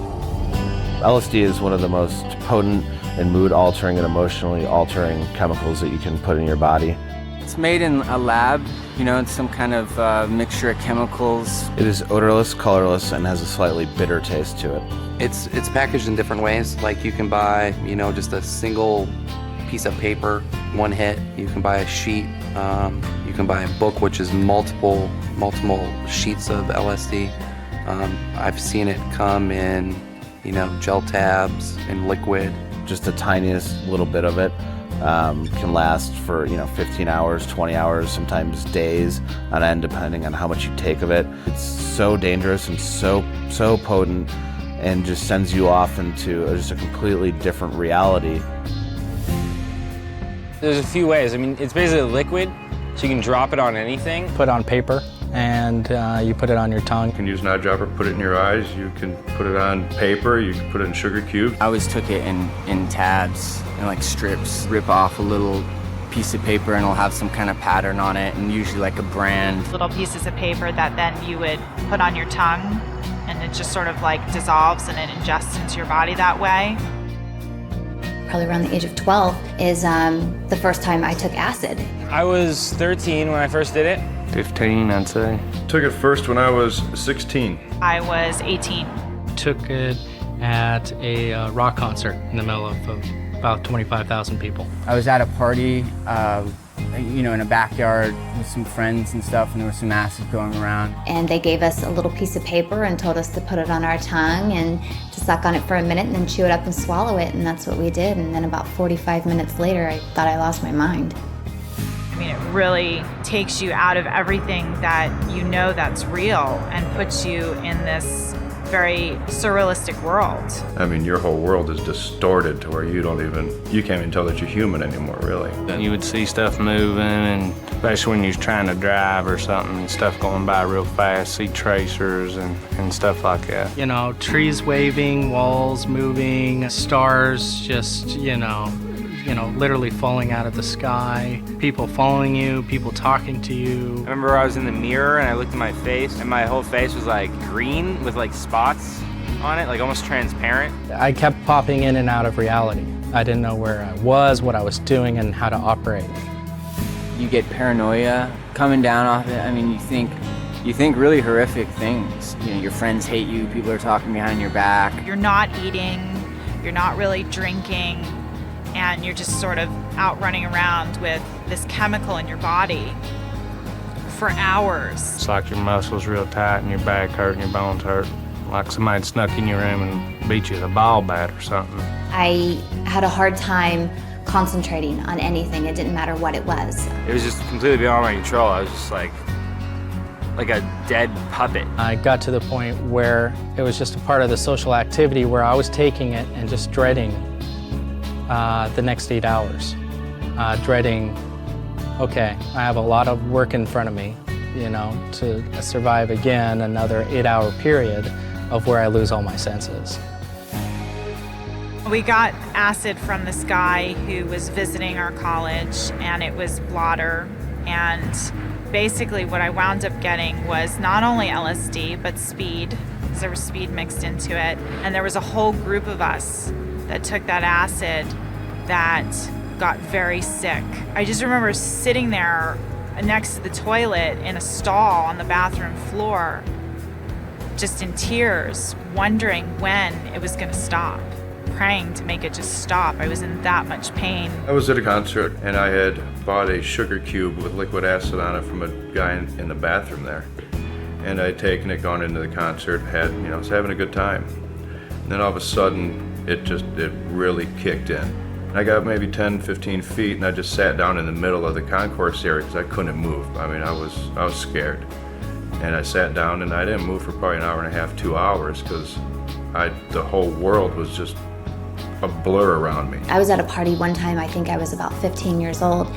LSD is one of the most potent and mood-altering and emotionally altering chemicals that you can put in your body. It's made in a lab, it's some kind of mixture of chemicals. It is odorless, colorless, and has a slightly bitter taste to it. It's packaged in different ways. Like you can buy, just a single piece of paper, one hit. You can buy a sheet. You can buy a book, which is multiple sheets of LSD. I've seen it come in, gel tabs and liquid. Just the tiniest little bit of it can last for 15 hours, 20 hours, sometimes days on end, depending on how much you take of it. It's so dangerous and so potent, and just sends you off into just a completely different reality. There's a few ways. It's basically a liquid, so you can drop it on anything. Put on paper, and you put it on your tongue. You can use an eyedropper, put it in your eyes. You can put it on paper. You can put it in sugar cubes. I always took it in tabs and like strips. Rip off a little piece of paper and it'll have some kind of pattern on it, and usually like a brand. Little pieces of paper that then you would put on your tongue, and it just sort of like dissolves and it ingests into your body that way. Probably around the age of 12 is the first time I took acid. I was 13 when I first did it. 15, I'd say. Took it first when I was 16. I was 18. Took it at a rock concert in the middle of about 25,000 people. I was at a party, in a backyard with some friends and stuff, and there was some acid going around. And they gave us a little piece of paper and told us to put it on our tongue and to suck on it for a minute and then chew it up and swallow it, and that's what we did. And then about 45 minutes later, I thought I lost my mind. It really takes you out of everything that that's real and puts you in this very surrealistic world. Your whole world is distorted to where you can't even tell that you're human anymore, really. You would see stuff moving, and especially when you're trying to drive or something, stuff going by real fast, see tracers and stuff like that. Trees waving, walls moving, stars just, literally falling out of the sky, people following you, people talking to you. I remember I was in the mirror and I looked at my face, and my whole face was like green with like spots on it, like almost transparent. I kept popping in and out of reality. I didn't know where I was, what I was doing, and how to operate. You get paranoia coming down off it. I mean, you think really horrific things. You know, your friends hate you, people are talking behind your back. You're not eating, you're not really drinking, and you're just sort of out running around with this chemical in your body for hours. It's like your muscles real tight and your back hurt and your bones hurt. Like somebody snuck in your room and beat you with a ball bat or something. I had a hard time concentrating on anything. It didn't matter what it was. It was just completely beyond my control. I was just like a dead puppet. I got to the point where it was just a part of the social activity where I was taking it and just dreading the next 8 hours. Dreading, okay, I have a lot of work in front of me, you know, to survive again another 8-hour period of where I lose all my senses. We got acid from this guy who was visiting our college, and it was blotter. And basically what I wound up getting was not only LSD, but speed, because there was speed mixed into it. And there was a whole group of us that took that acid that got very sick. I just remember sitting there next to the toilet in a stall on the bathroom floor, just in tears, wondering when it was going to stop, praying to make it just stop. I was in that much pain. I was at a concert and I had bought a sugar cube with liquid acid on it from a guy in the bathroom there. And I'd taken it, gone into the concert, was having a good time. And then all of a sudden, it really kicked in. I got maybe 10, 15 feet and I just sat down in the middle of the concourse area because I couldn't move. I mean, I was scared. And I sat down and I didn't move for probably an hour and a half, 2 hours, because the whole world was just a blur around me. I was at a party one time, I think I was about 15 years old,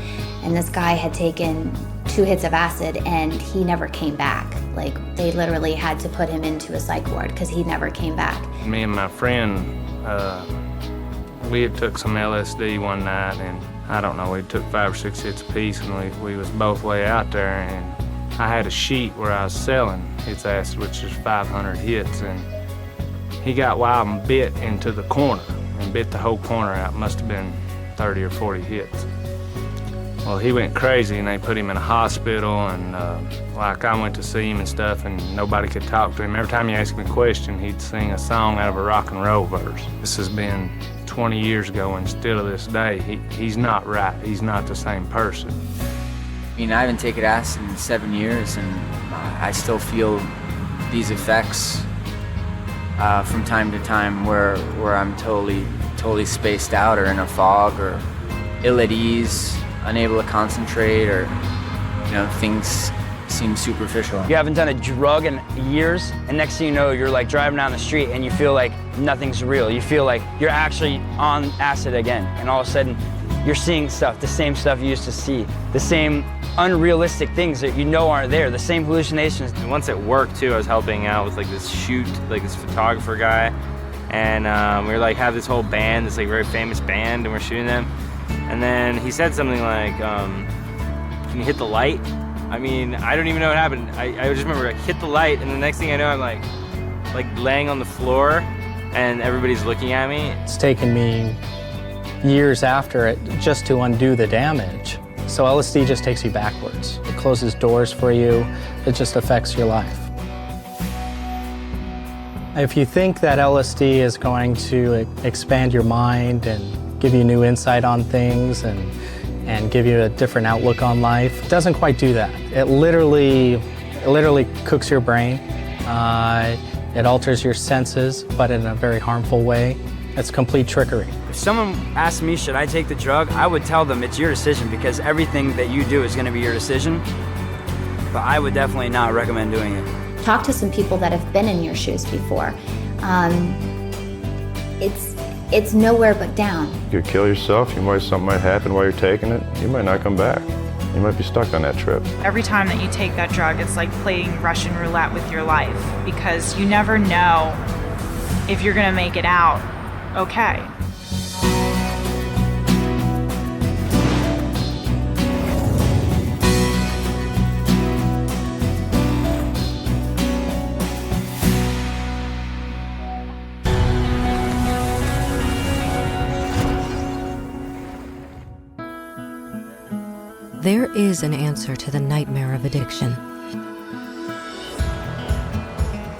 and this guy had taken 2 hits of acid and he never came back. Like, they literally had to put him into a psych ward because he never came back. Me and my friend, we had took some LSD one night, and I don't know, we took 5 or 6 hits apiece, and we was both way out there, and I had a sheet where I was selling his acid, which is 500 hits, and he got wild and bit into the corner and bit the whole corner out. Must have been 30 or 40 hits. Well, he went crazy and they put him in a hospital, and like I went to see him and stuff, and nobody could talk to him. Every time you asked him a question, he'd sing a song out of a rock and roll verse. This has been 20 years ago, and still to this day, he's not right. He's not the same person. I mean, I haven't taken acid in 7 years, and I still feel these effects from time to time where I'm totally spaced out or in a fog or ill at ease, unable to concentrate, or, you know, things seem superficial. You haven't done a drug in years, and next thing you know, you're like driving down the street and you feel like nothing's real. You feel like you're actually on acid again, and all of a sudden you're seeing stuff, the same stuff you used to see, the same unrealistic things that you know aren't there, the same hallucinations. And once at work too, I was helping out with like this photographer guy, and we were like have this whole band, this like very famous band, and we're shooting them. And then he said something like, "Can you hit the light?" I mean, I don't even know what happened. I just remember I hit the light, and the next thing I know, I'm like laying on the floor, and everybody's looking at me. It's taken me years after it just to undo the damage. So LSD just takes you backwards. It closes doors for you. It just affects your life. If you think that LSD is going to expand your mind and give you new insight on things and give you a different outlook on life, it doesn't quite do that. It literally cooks your brain. It alters your senses, but in a very harmful way. It's complete trickery. If someone asked me, should I take the drug, I would tell them it's your decision, because everything that you do is going to be your decision. But I would definitely not recommend doing it. Talk to some people that have been in your shoes before. It's nowhere but down. You could kill yourself, something might happen while you're taking it, you might not come back. You might be stuck on that trip. Every time that you take that drug, it's like playing Russian roulette with your life, because you never know if you're gonna make it out okay. There is an answer to the nightmare of addiction.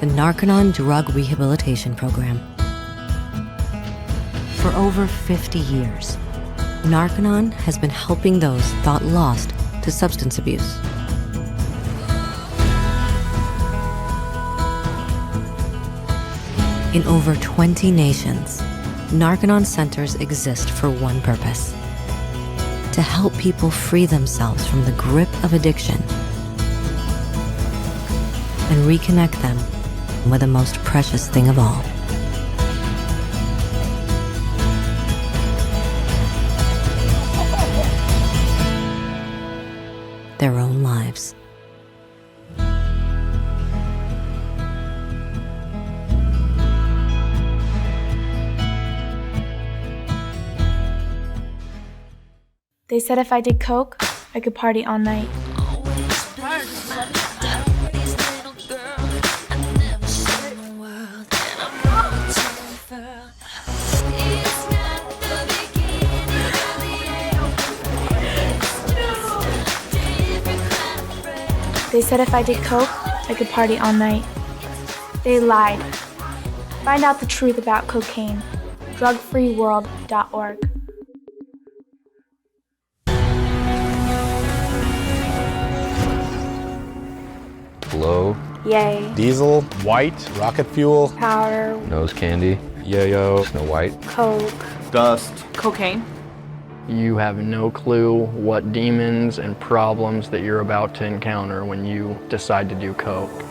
The Narconon Drug Rehabilitation Program. For over 50 years, Narconon has been helping those thought lost to substance abuse. In over 20 nations, Narconon centers exist for one purpose: to help people free themselves from the grip of addiction and reconnect them with the most precious thing of all: their own lives. They said if I did coke, I could party all night. They said if I did coke, I could party all night. They lied. Find out the truth about cocaine. drugfreeworld.org. Glow, Yay. diesel, white, rocket fuel, Powder. nose candy, yo-yo, Snow White, Coke. dust. Cocaine. You have no clue what demons and problems that you're about to encounter when you decide to do coke.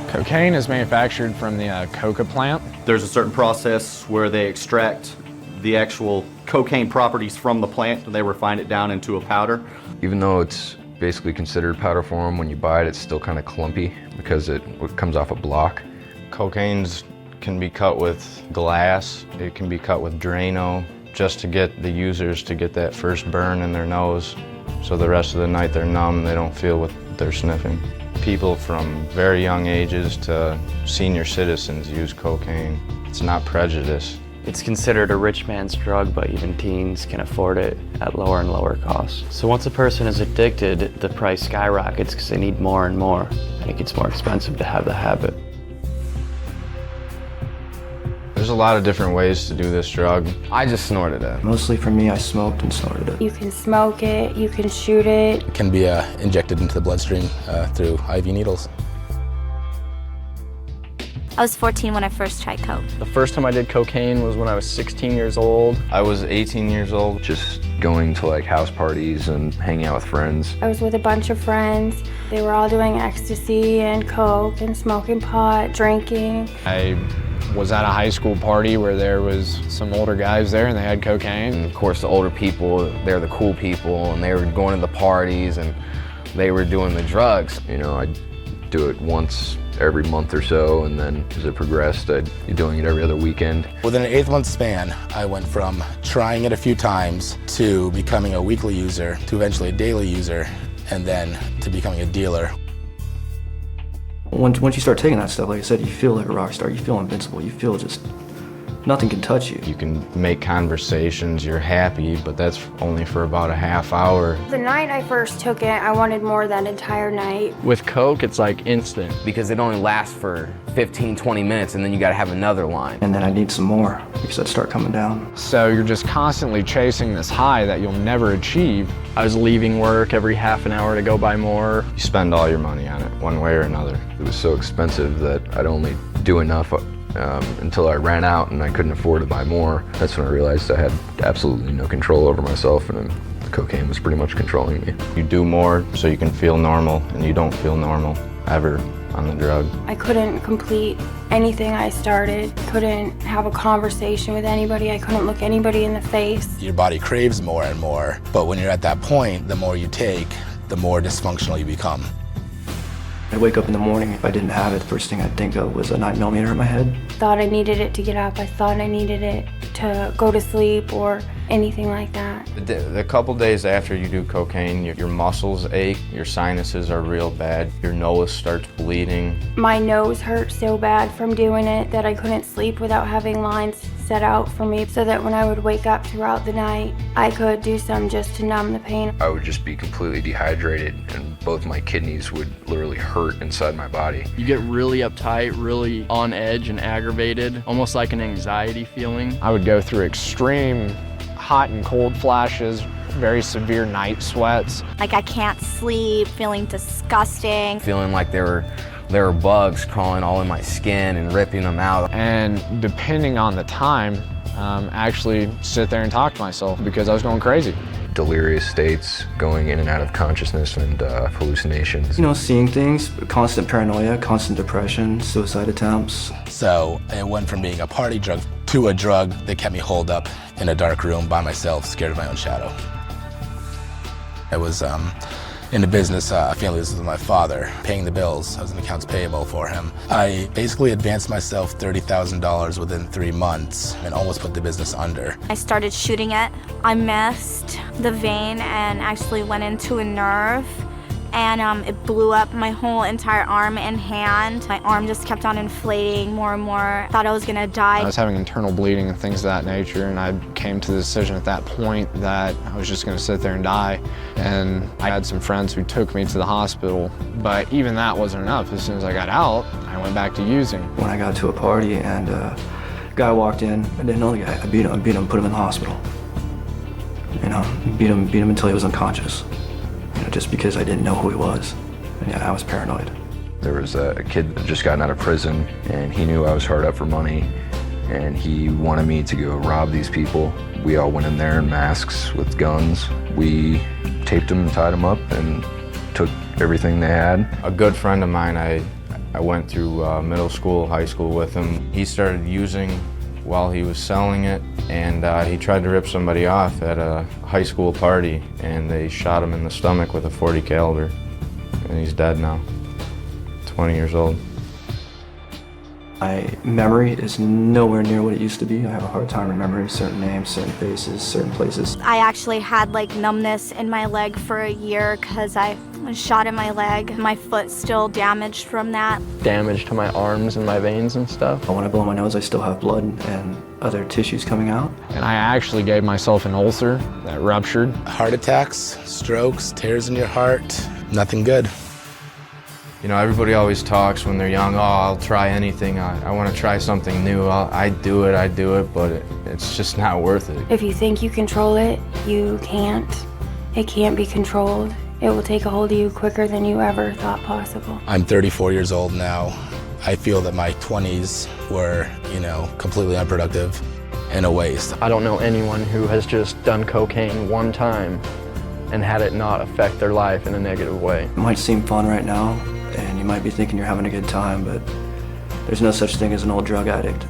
Cocaine is manufactured from the coca plant. There's a certain process where they extract the actual cocaine properties from the plant and they refine it down into a powder. Even though it's basically considered powder form, when you buy it, it's still kind of clumpy because it comes off a block. Cocaines can be cut with glass, it can be cut with Drano, just to get the users to get that first burn in their nose, so the rest of the night they're numb, they don't feel what they're sniffing. People from very young ages to senior citizens use cocaine. It's not prejudice. It's considered a rich man's drug, but even teens can afford it at lower and lower costs. So once a person is addicted, the price skyrockets because they need more and more, and it gets more expensive to have the habit. There's a lot of different ways to do this drug. I just snorted it. Mostly for me, I smoked and snorted it. You can smoke it, you can shoot it. It can be injected into the bloodstream through IV needles. I was 14 when I first tried coke. The first time I did cocaine was when I was 16 years old. I was 18 years old. Just going to like house parties and hanging out with friends. I was with a bunch of friends. They were all doing ecstasy and coke and smoking pot, drinking. I was at a high school party where there was some older guys there and they had cocaine. And of course the older people, they're the cool people and they were going to the parties and they were doing the drugs. You know, I'd do it once every month or so, and then as it progressed, I'd be doing it every other weekend. Within an 8-month span, I went from trying it a few times to becoming a weekly user, to eventually a daily user, and then to becoming a dealer. Once you start taking that stuff, like I said, you feel like a rock star, you feel invincible, you feel just nothing can touch you. You can make conversations, you're happy, but that's only for about a half hour. The night I first took it, I wanted more that entire night. With coke, it's like instant. Because it only lasts for 15, 20 minutes and then you gotta have another line. And then I need some more because I'd start coming down. So you're just constantly chasing this high that you'll never achieve. I was leaving work every half an hour to go buy more. You spend all your money on it, one way or another. It was so expensive that I'd only do enough until I ran out and I couldn't afford to buy more. That's when I realized I had absolutely no control over myself, and the cocaine was pretty much controlling me. You do more so you can feel normal, and you don't feel normal ever on the drug. I couldn't complete anything I started, couldn't have a conversation with anybody, I couldn't look anybody in the face. Your body craves more and more, but when you're at that point, the more you take, the more dysfunctional you become. I'd wake up in the morning, if I didn't have it, the first thing I'd think of was a 9mm in my head. Thought I needed it to get up, I thought I needed it to go to sleep or anything like that. The couple days after you do cocaine, your muscles ache, your sinuses are real bad, your nose starts bleeding. My nose hurt so bad from doing it that I couldn't sleep without having lines set out for me so that when I would wake up throughout the night, I could do some just to numb the pain. I would just be completely dehydrated and both my kidneys would literally hurt inside my body. You get really uptight, really on edge and aggravated, almost like an anxiety feeling. I would go through extreme hot and cold flashes, very severe night sweats. Like I can't sleep, feeling disgusting. Feeling like there were bugs crawling all in my skin and ripping them out. And depending on the time, actually sit there and talk to myself because I was going crazy. Delirious states, going in and out of consciousness and hallucinations. You know, seeing things, constant paranoia, constant depression, suicide attempts. So it went from being a party drug to a drug that kept me holed up in a dark room by myself, scared of my own shadow. I was in the business, family business with my father, paying the bills. I was in accounts payable for him. I basically advanced myself $30,000 within 3 months and almost put the business under. I started shooting it. I missed the vein and actually went into a nerve. And it blew up my whole entire arm and hand. My arm just kept on inflating more and more. Thought I was gonna die. I was having internal bleeding and things of that nature, and I came to the decision at that point that I was just gonna sit there and die. And I had some friends who took me to the hospital, but even that wasn't enough. As soon as I got out, I went back to using. When I got to a party and a guy walked in, I didn't know the guy. I beat him, put him in the hospital. You know, beat him until he was unconscious. You know, just because I didn't know who he was. And yeah, I was paranoid. There was a kid that just gotten out of prison and he knew I was hard up for money and he wanted me to go rob these people. We all went in there in masks with guns. We taped them and tied them up and took everything they had. A good friend of mine, I went through middle school, high school with him. He started using while he was selling it, and he tried to rip somebody off at a high school party, and they shot him in the stomach with a .40 caliber, and he's dead now, 20 years old. My memory is nowhere near what it used to be. I have a hard time remembering certain names, certain faces, certain places. I actually had like numbness in my leg for a year because I was shot in my leg. My foot's still damaged from that. Damage to my arms and my veins and stuff. When I blow my nose, I still have blood and other tissues coming out. And I actually gave myself an ulcer that ruptured. Heart attacks, strokes, tears in your heart, nothing good. You know, everybody always talks when they're young, oh, I'll try anything, I want to try something new, I do it, but it's just not worth it. If you think you control it, you can't. It can't be controlled. It will take a hold of you quicker than you ever thought possible. I'm 34 years old now. I feel that my 20s were, you know, completely unproductive and a waste. I don't know anyone who has just done cocaine one time and had it not affect their life in a negative way. It might seem fun right now, and you might be thinking you're having a good time, but there's no such thing as an old drug addict.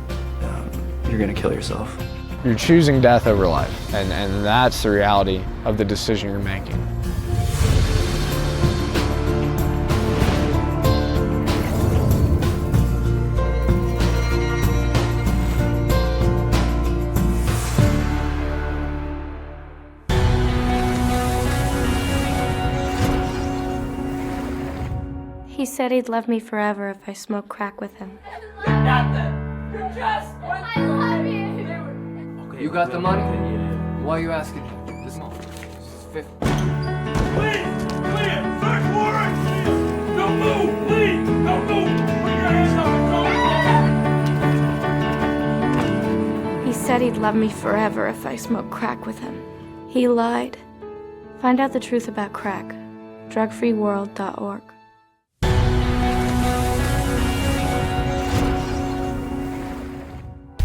You're gonna kill yourself. You're choosing death over life, and that's the reality of the decision you're making. He said he'd love me forever if I smoked crack with him. You're nothing! You're just... I love you! Okay, you got the money? Why are you asking this money? Please! Clear! Search warrant! Don't move! Please! Don't move! Put your hands up and He said he'd love me forever if I smoked crack with him. He lied. Find out the truth about crack. drugfreeworld.org.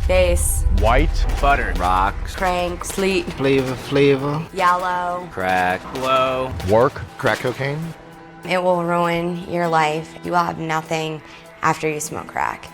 Bass. White. Butter. Rock. Crank. Sleep. Flavor. Yellow. Crack. Blow. Work. Crack cocaine. It will ruin your life. You will have nothing after you smoke crack.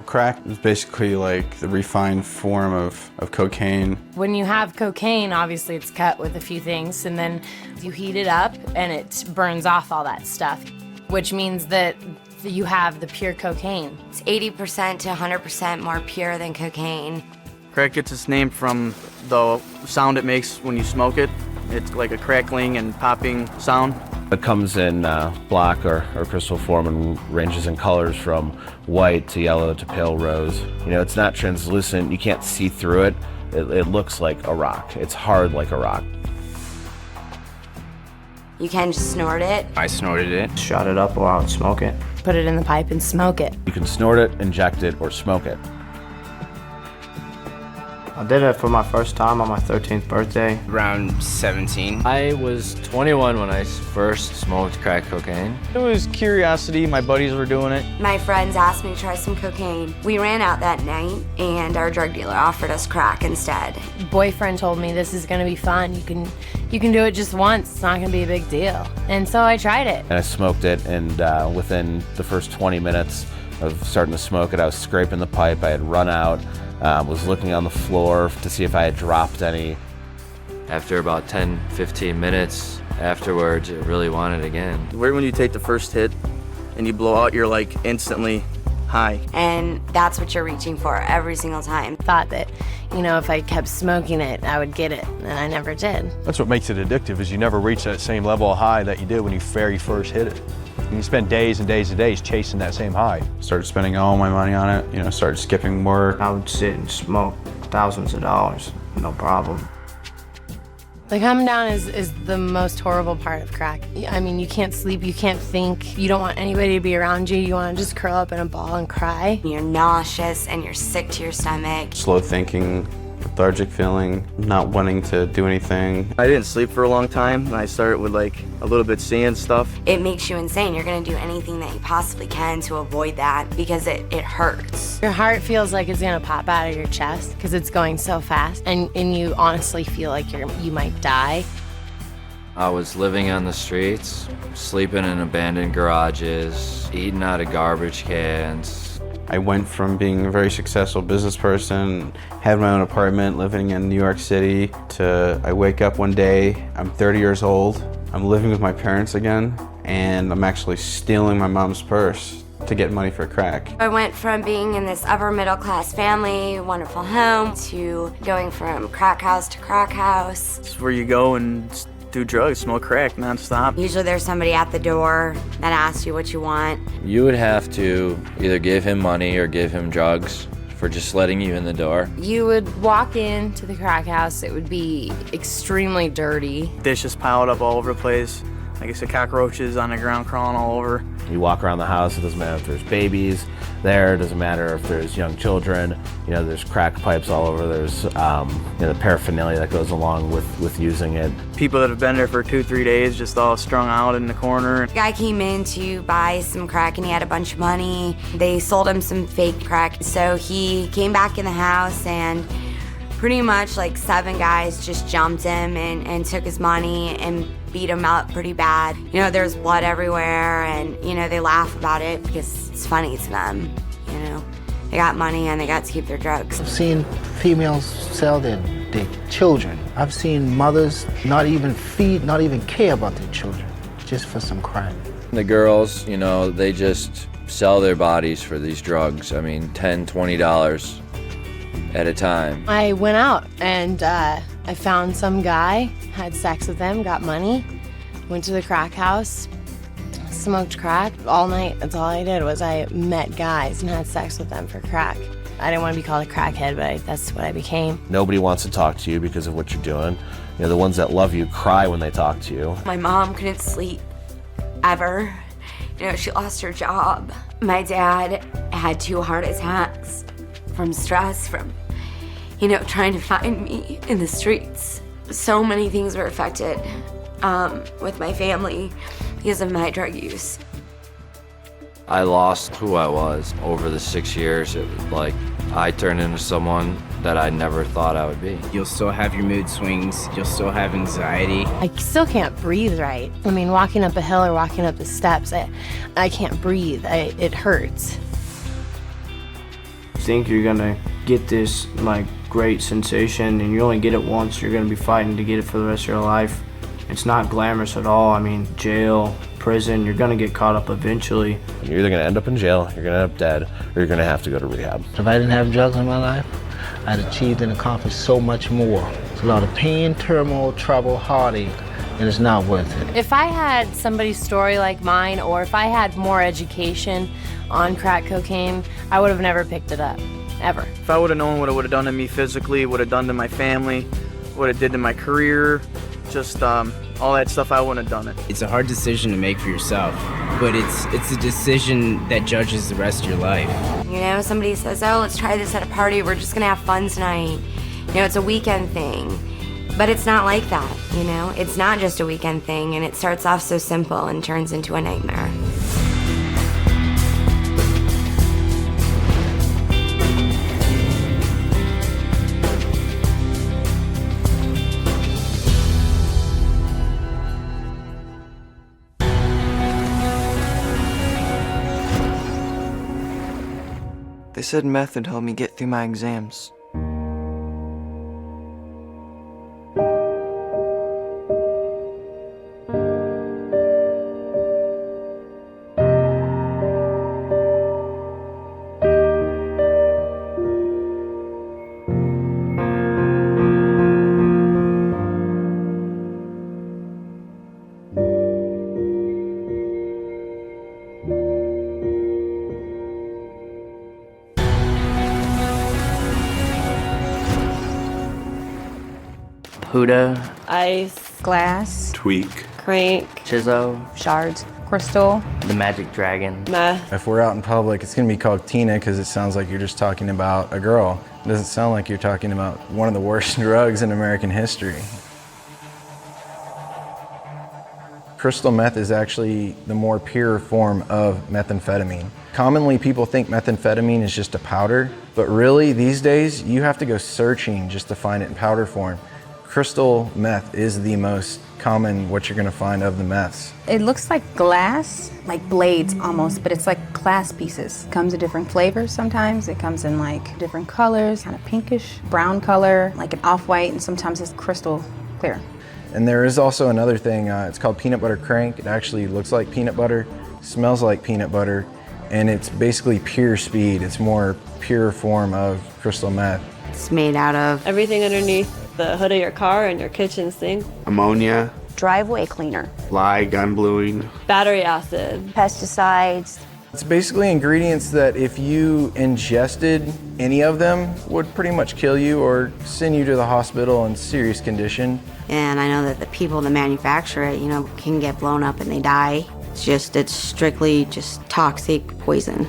Crack is basically like the refined form of cocaine. When you have cocaine, obviously it's cut with a few things, and then you heat it up and it burns off all that stuff, which means that you have the pure cocaine. It's 80% to 100% more pure than cocaine. Crack gets its name from the sound it makes when you smoke it. It's like a crackling and popping sound. It comes in black or crystal form and ranges in colors from white to yellow to pale rose. You know, it's not translucent, you can't see through it. It looks like a rock. It's hard like a rock. You can just snort it. I snorted it. Shot it up or out and smoke it. Put it in the pipe and smoke it. You can snort it, inject it, or smoke it. I did it for my first time on my 13th birthday. Around 17. I was 21 when I first smoked crack cocaine. It was curiosity. My buddies were doing it. My friends asked me to try some cocaine. We ran out that night, and our drug dealer offered us crack instead. Boyfriend told me this is gonna be fun. You can do it just once. It's not gonna be a big deal. And so I tried it. And I smoked it, and within the first 20 minutes of starting to smoke it, I was scraping the pipe. I had run out. Was looking on the floor to see if I had dropped any. After about 10, 15 minutes afterwards, I really wanted it again. Right when you take the first hit and you blow out, you're like instantly high. And that's what you're reaching for every single time. Thought that, you know, if I kept smoking it, I would get it, and I never did. That's what makes it addictive, is you never reach that same level of high that you did when you very first hit it. And you spend days and days and days chasing that same high. Started spending all my money on it, you know, started skipping work. I would sit and smoke thousands of dollars, no problem. The come down is the most horrible part of crack. I mean, you can't sleep, you can't think, you don't want anybody to be around you, you want to just curl up in a ball and cry. You're nauseous and you're sick to your stomach. Slow thinking, lethargic feeling, not wanting to do anything. I didn't sleep for a long time, and I started with like a little bit seeing stuff. It makes you insane. You're gonna do anything that you possibly can to avoid that because it hurts. Your heart feels like it's gonna pop out of your chest because it's going so fast, and you honestly feel like you might die. I was living on the streets, sleeping in abandoned garages, eating out of garbage cans. I went from being a very successful business person, had my own apartment, living in New York City, to I wake up one day, I'm 30 years old, I'm living with my parents again, and I'm actually stealing my mom's purse to get money for crack. I went from being in this upper middle class family, wonderful home, to going from crack house to crack house. It's where you go and do drugs, smoke crack nonstop. Usually there's somebody at the door that asks you what you want. You would have to either give him money or give him drugs for just letting you in the door. You would walk into the crack house, it would be extremely dirty. Dishes piled up all over the place. Like I said, cockroaches on the ground crawling all over. You walk around the house, it doesn't matter if there's babies there, it doesn't matter if there's young children, you know, there's crack pipes all over, there's you know, the paraphernalia that goes along with using it. People that have been there for 2-3 days just all strung out in the corner. A guy came in to buy some crack and he had a bunch of money. They sold him some fake crack. So he came back in the house and pretty much like 7 guys just jumped him and took his money and beat him up pretty bad. You know, there's blood everywhere and, you know, they laugh about it because it's funny to them, you know. They got money and they got to keep their drugs. I've seen females sell their children. I've seen mothers not even care about their children, just for some crack. The girls, you know, they just sell their bodies for these drugs. I mean, $10, $20 at a time. I went out and I found some guy, had sex with him, got money, went to the crack house, smoked crack all night. That's all I did was I met guys and had sex with them for crack. I didn't want to be called a crackhead, but that's what I became. Nobody wants to talk to you because of what you're doing. You know, the ones that love you cry when they talk to you. My mom couldn't sleep ever. You know, she lost her job. My dad had 2 heart attacks from stress, from, you know, trying to find me in the streets. So many things were affected with my family because of my drug use. I lost who I was over the 6 years. It was like I turned into someone that I never thought I would be. You'll still have your mood swings. You'll still have anxiety. I still can't breathe right. I mean, walking up a hill or walking up the steps, I can't breathe. It hurts. You think you're gonna get this like great sensation and you only get it once, you're gonna be fighting to get it for the rest of your life. It's not glamorous at all. I mean, jail, prison. You're gonna get caught up eventually. You're either gonna end up in jail, you're gonna end up dead, or you're gonna have to go to rehab. If I didn't have drugs in my life, I'd achieved and accomplished so much more. It's a lot of pain, turmoil, trouble, heartache, and it's not worth it. If I had somebody's story like mine, or if I had more education on crack cocaine, I would have never picked it up, ever. If I would have known what it would have done to me physically, what it done to my family, what it did to my career, just all that stuff, I wouldn't have done it. It's a hard decision to make for yourself, but it's a decision that judges the rest of your life. You know, somebody says, oh, let's try this at a party, we're just gonna have fun tonight. You know, it's a weekend thing. But it's not like that, you know? It's not just a weekend thing, and it starts off so simple and turns into a nightmare. They said meth would help me get through my exams. Huda, Ice, glass, Tweak, crank, Chizzo, shards, crystal, The Magic Dragon. meth. If we're out in public, it's gonna be called Tina because it sounds like you're just talking about a girl. It doesn't sound like you're talking about one of the worst drugs in American history. Crystal meth is actually the more pure form of methamphetamine. Commonly, people think methamphetamine is just a powder, but really, these days, you have to go searching just to find it in powder form. Crystal meth is the most common what you're gonna find of the meths. It looks like glass, like blades almost, but it's like glass pieces. Comes in different flavors sometimes. It comes in like different colors, kind of pinkish, brown color, like an off-white, and sometimes it's crystal clear. And there is also another thing, it's called peanut butter crank. It actually looks like peanut butter, smells like peanut butter, and it's basically pure speed. It's more pure form of crystal meth. It's made out of Everything underneath the hood of your car and your kitchen sink. Ammonia, Driveway cleaner. lye, gun bluing. Battery acid. Pesticides. It's basically ingredients that if you ingested any of them would pretty much kill you or send you to the hospital in serious condition. and I know that the people that manufacture it, you know, can get blown up and they die. It's strictly just toxic poison.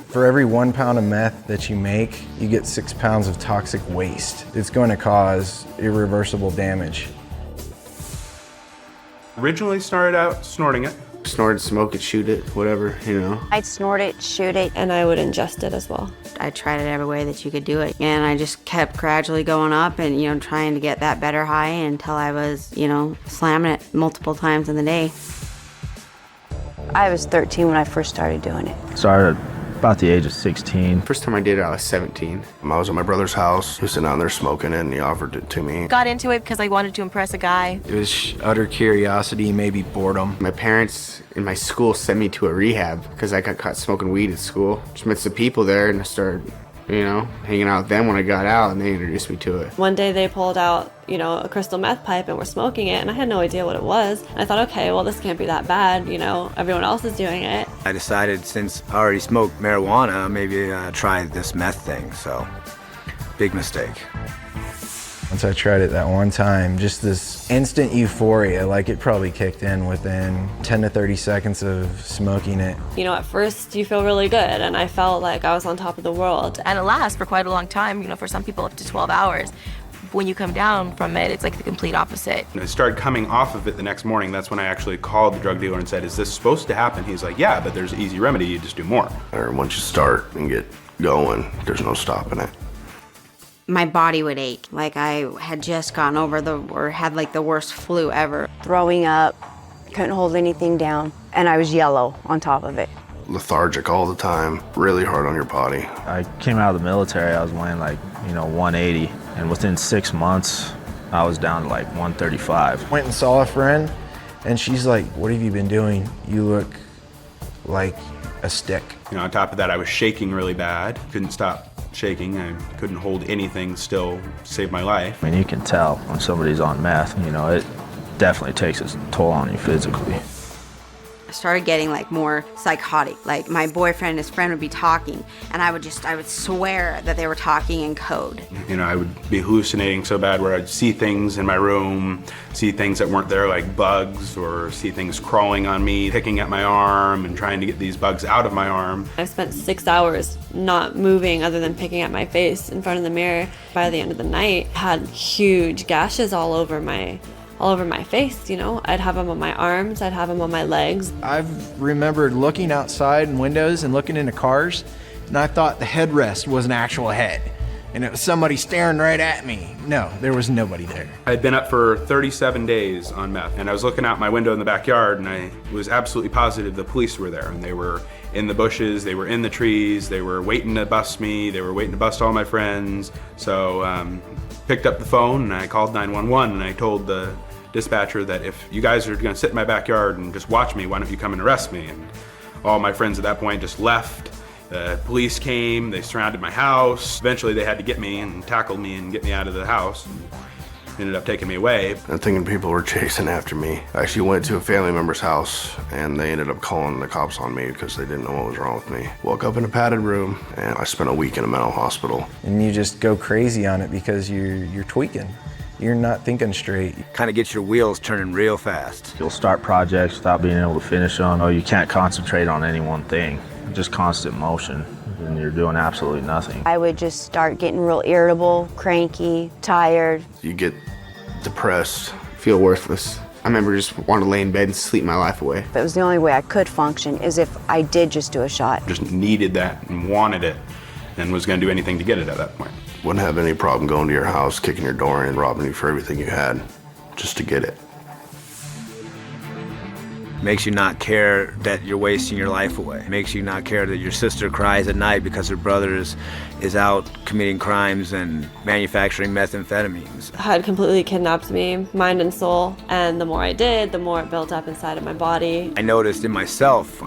For every 1 pound of meth that you make, you get 6 pounds of toxic waste. It's going to cause irreversible damage. Originally started out snorting it. Snort it, smoke it, shoot it, whatever, you know. I'd snort it, shoot it, and I would ingest it as well. I tried it every way that you could do it. And I just kept gradually going up and, you know, trying to get that better high until I was, you know, slamming it multiple times in the day. I was 13 when I first started doing it. Started about the age of 16. First time I did it, I was 17. I was at my brother's house. He was sitting down there smoking it, and he offered it to me. Got into it because I wanted to impress a guy. It was utter curiosity, maybe boredom. My parents in my school sent me to a rehab because I got caught smoking weed at school. Just met some people there, and I started, you know, hanging out with them when I got out, and they introduced me to it. One day they pulled out, you know, a crystal meth pipe and were smoking it, and I had no idea what it was. I thought, okay, well, this can't be that bad, you know, everyone else is doing it. I decided since I already smoked marijuana, maybe try this meth thing, so big mistake. Once I tried it that one time, just this instant euphoria, like it probably kicked in within 10 to 30 seconds of smoking it. You know, at first you feel really good, and I felt like I was on top of the world. And it lasts for quite a long time, you know, for some people up to 12 hours. When you come down from it, it's like the complete opposite. I started coming off of it the next morning. That's when I actually called the drug dealer and said, is this supposed to happen? He's like, yeah, but there's an easy remedy, you just do more. Or once you start and get going, there's no stopping it. My body would ache, like I had just gotten over had like the worst flu ever. Throwing up, couldn't hold anything down, and I was yellow on top of it. Lethargic all the time, really hard on your body. I came out of the military, I was weighing like, 180, and within 6 months, I was down to like 135. Went and saw a friend, And she's like, what have you been doing? You look like a stick. You know, on top of that, I was shaking really bad. Couldn't stop shaking. I couldn't hold anything still to save my life. I mean, you can tell when somebody's on meth, you know, it definitely takes its toll on you physically. I started getting like more psychotic. Like my boyfriend and his friend would be talking, and I would swear that they were talking in code. You know, I would be hallucinating so bad where I'd see things in my room, see things that weren't there like bugs, or see things crawling on me, picking at my arm and trying to get these bugs out of my arm. I spent 6 hours not moving other than picking at my face in front of the mirror. By the end of the night, I had huge gashes all over my face, you know. I'd have them on my arms, I'd have them on my legs. I've remembered looking outside in windows and looking into cars, and I thought the headrest was an actual head, and it was somebody staring right at me. No, there was nobody there. I'd been up for 37 days on meth, and I was looking out my window in the backyard, and I was absolutely positive the police were there, and they were in the bushes, they were in the trees, they were waiting to bust me, they were waiting to bust all my friends. So picked up the phone and I called 911, and I told the dispatcher that if you guys are gonna sit in my backyard and just watch me, why don't you come and arrest me? And all my friends at that point just left. The police came, they surrounded my house. Eventually they had to get me and tackle me and get me out of the house. And ended up taking me away. I'm thinking people were chasing after me. I actually went to a family member's house and they ended up calling the cops on me because they didn't know what was wrong with me. Woke up in a padded room and I spent a week in a mental hospital. And you just go crazy on it because you're tweaking. You're not thinking straight. Kind of gets your wheels turning real fast. You'll start projects without being able to finish them, or you can't concentrate on any one thing. Just constant motion, and you're doing absolutely nothing. I would just start getting real irritable, cranky, tired. You get depressed. Feel worthless. I remember just wanting to lay in bed and sleep my life away. That was the only way I could function, is if I did just do a shot. Just needed that and wanted it and was gonna do anything to get it at that point. Wouldn't have any problem going to your house, kicking your door in, robbing you for everything you had, just to get it. Makes you not care that you're wasting your life away. Makes you not care that your sister cries at night because her brother is out committing crimes and manufacturing methamphetamines. Had completely kidnapped me, mind and soul, and the more I did, the more it built up inside of my body. I noticed in myself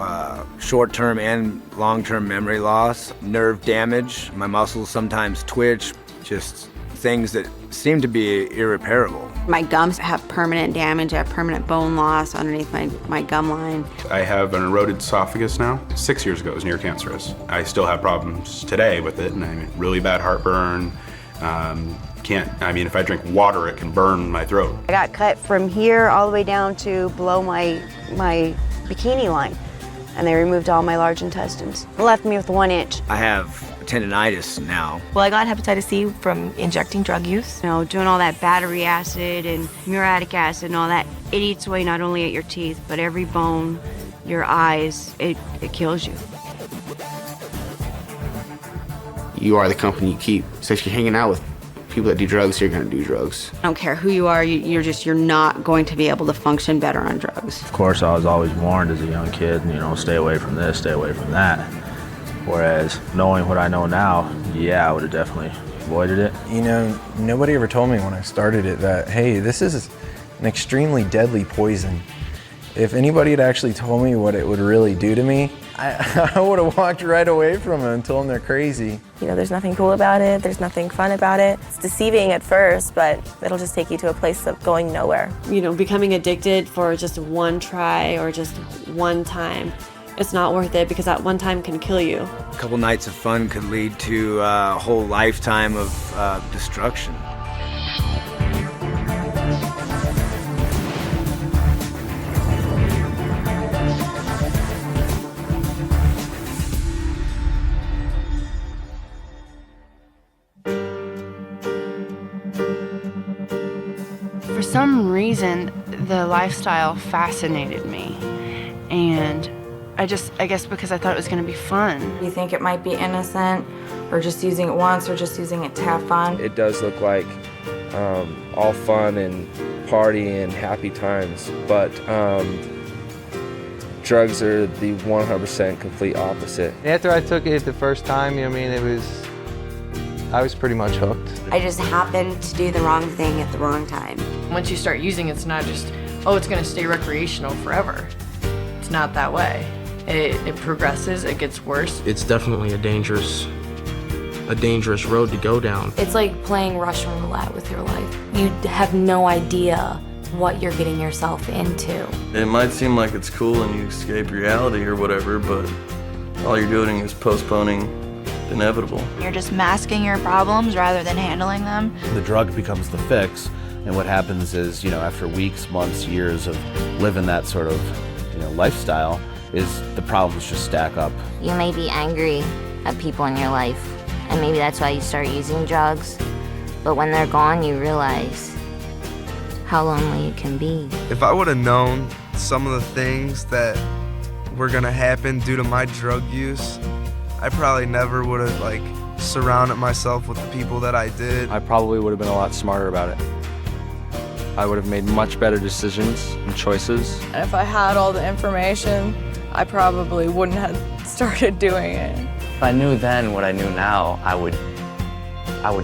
short-term and long-term memory loss, nerve damage, my muscles sometimes twitch, just things that seem to be irreparable. My gums have permanent damage. I have permanent bone loss underneath my gum line. I have an eroded esophagus now. 6 years ago, it was near cancerous. I still have problems today with it, and I mean, really bad heartburn. If I drink water, it can burn my throat. I got cut from here all the way down to below my bikini line, and they removed all my large intestines. It left me with 1 inch. I have tendinitis now. Well, I got hepatitis C from injecting drug use. You know, doing all that battery acid and muriatic acid and all that, it eats away not only at your teeth, but every bone, your eyes, it kills you. You are the company you keep. So if you're hanging out with people that do drugs, you're gonna do drugs. I don't care who you are, you're not going to be able to function better on drugs. Of course, I was always warned as a young kid, you know, stay away from this, stay away from that. Whereas knowing what I know now, yeah, I would have definitely avoided it. You know, nobody ever told me when I started it that, hey, this is an extremely deadly poison. If anybody had actually told me what it would really do to me, I would have walked right away from it and told them they're crazy. You know, there's nothing cool about it. There's nothing fun about it. It's deceiving at first, but it'll just take you to a place of going nowhere. You know, becoming addicted for just one try or just one time, it's not worth it because that one time can kill you. A couple nights of fun could lead to a whole lifetime of destruction. For some reason, the lifestyle fascinated me, and I guess because I thought it was going to be fun. You think it might be innocent, or just using it once, or just using it to have fun. It does look like all fun and party and happy times, but drugs are the 100% complete opposite. After I took it the first time, I was pretty much hooked. I just happened to do the wrong thing at the wrong time. Once you start using, it's not just oh, it's gonna stay recreational forever. It's not that way. It progresses, it gets worse. It's definitely a dangerous road to go down. It's like playing Russian roulette with your life. You have no idea what you're getting yourself into. It might seem like it's cool and you escape reality or whatever, but all you're doing is postponing the inevitable. You're just masking your problems rather than handling them. The drug becomes the fix, and what happens is, after weeks, months, years of living that sort of, lifestyle, is the problems just stack up. You may be angry at people in your life, and maybe that's why you start using drugs. But when they're gone, you realize how lonely it can be. If I would have known some of the things that were gonna happen due to my drug use, I probably never would have surrounded myself with the people that I did. I probably would have been a lot smarter about it. I would have made much better decisions and choices. And if I had all the information, I probably wouldn't have started doing it. If I knew then what I knew now, I would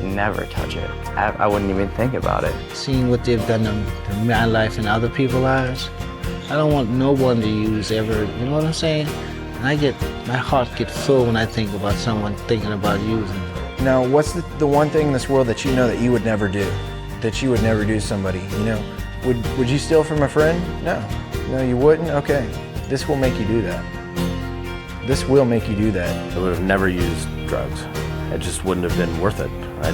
never touch it. I wouldn't even think about it. Seeing what they've done to my life and other people's lives, I don't want no one to use ever, you know what I'm saying? And my heart gets full when I think about someone thinking about using. Now, what's the one thing in this world that you know that you would never do? That you would never do to somebody, Would you steal from a friend? No. No, you wouldn't? Okay. This will make you do that. This will make you do that. I would have never used drugs. It just wouldn't have been worth it. I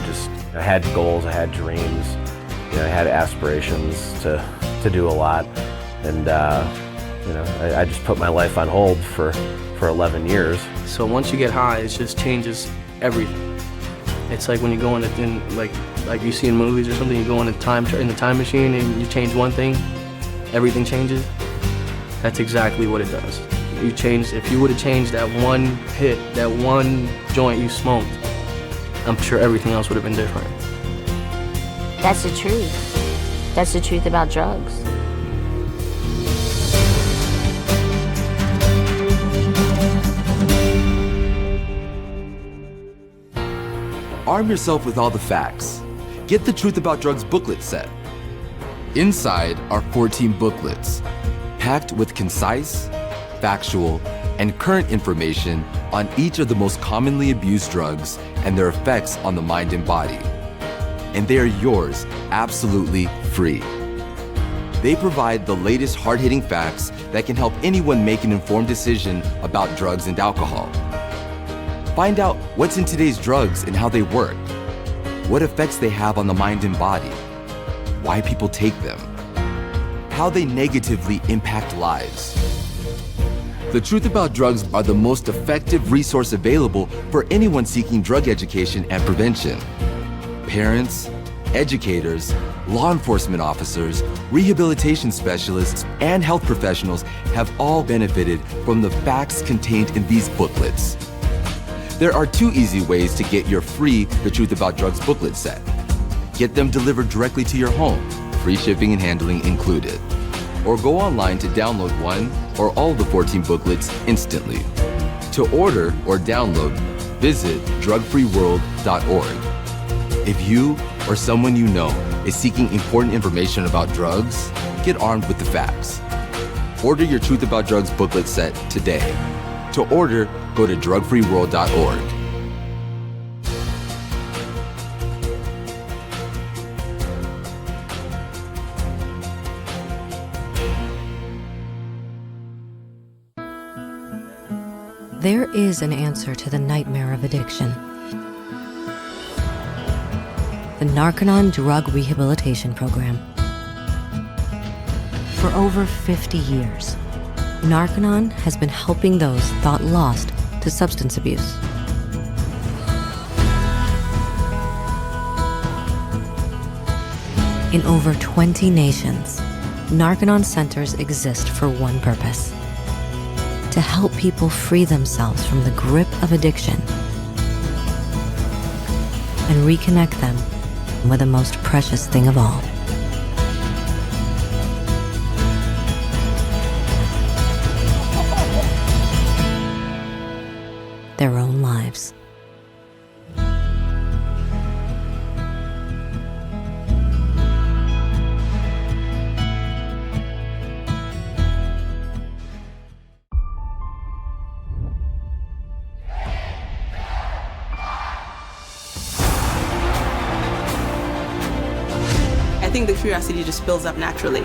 had goals, I had dreams, I had aspirations to do a lot. And, I just put my life on hold for 11 years. So once you get high, it just changes everything. It's like when you go like you see in movies or something, you go in the time machine and you change one thing, everything changes. That's exactly what it does. If you would have changed that one hit, that one joint you smoked, I'm sure everything else would have been different. That's the truth. That's the truth about drugs. Arm yourself with all the facts. Get the Truth About Drugs booklet set. Inside are 14 booklets, packed with concise, factual, and current information on each of the most commonly abused drugs and their effects on the mind and body. And they are yours absolutely free. They provide the latest hard-hitting facts that can help anyone make an informed decision about drugs and alcohol. Find out what's in today's drugs and how they work, what effects they have on the mind and body, why people take them, how they negatively impact lives. The Truth About Drugs are the most effective resource available for anyone seeking drug education and prevention. Parents, educators, law enforcement officers, rehabilitation specialists, and health professionals have all benefited from the facts contained in these booklets. There are 2 easy ways to get your free The Truth About Drugs booklet set. Get them delivered directly to your home, free shipping and handling included. Or go online to download one or all of the 14 booklets instantly. To order or download, visit drugfreeworld.org. If you or someone you know is seeking important information about drugs, get armed with the facts. Order your Truth About Drugs booklet set today. To order, go to drugfreeworld.org. There is an answer to the nightmare of addiction. The Narconon Drug Rehabilitation Program. For over 50 years, Narconon has been helping those thought lost to substance abuse. In over 20 nations, Narconon centers exist for one purpose: to help people free themselves from the grip of addiction and reconnect them with the most precious thing of all: their own lives. think the curiosity just builds up naturally.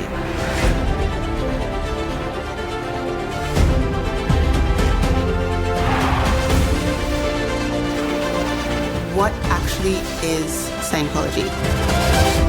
What actually is Scientology?